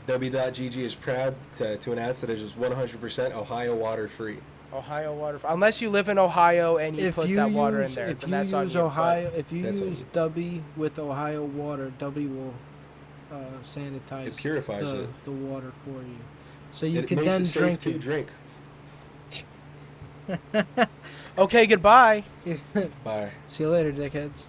W.GG is proud to announce that it is 100% Ohio water free. Ohio water. Unless you live in Ohio and you put that water in there, if then you that's on use you. Ohio, if you That's on use you. W with Ohio water, W will sanitize It purifies the, it. the water for you, so you It can makes then it safe drink to it. drink. Okay, goodbye. Bye. See you later, dickheads.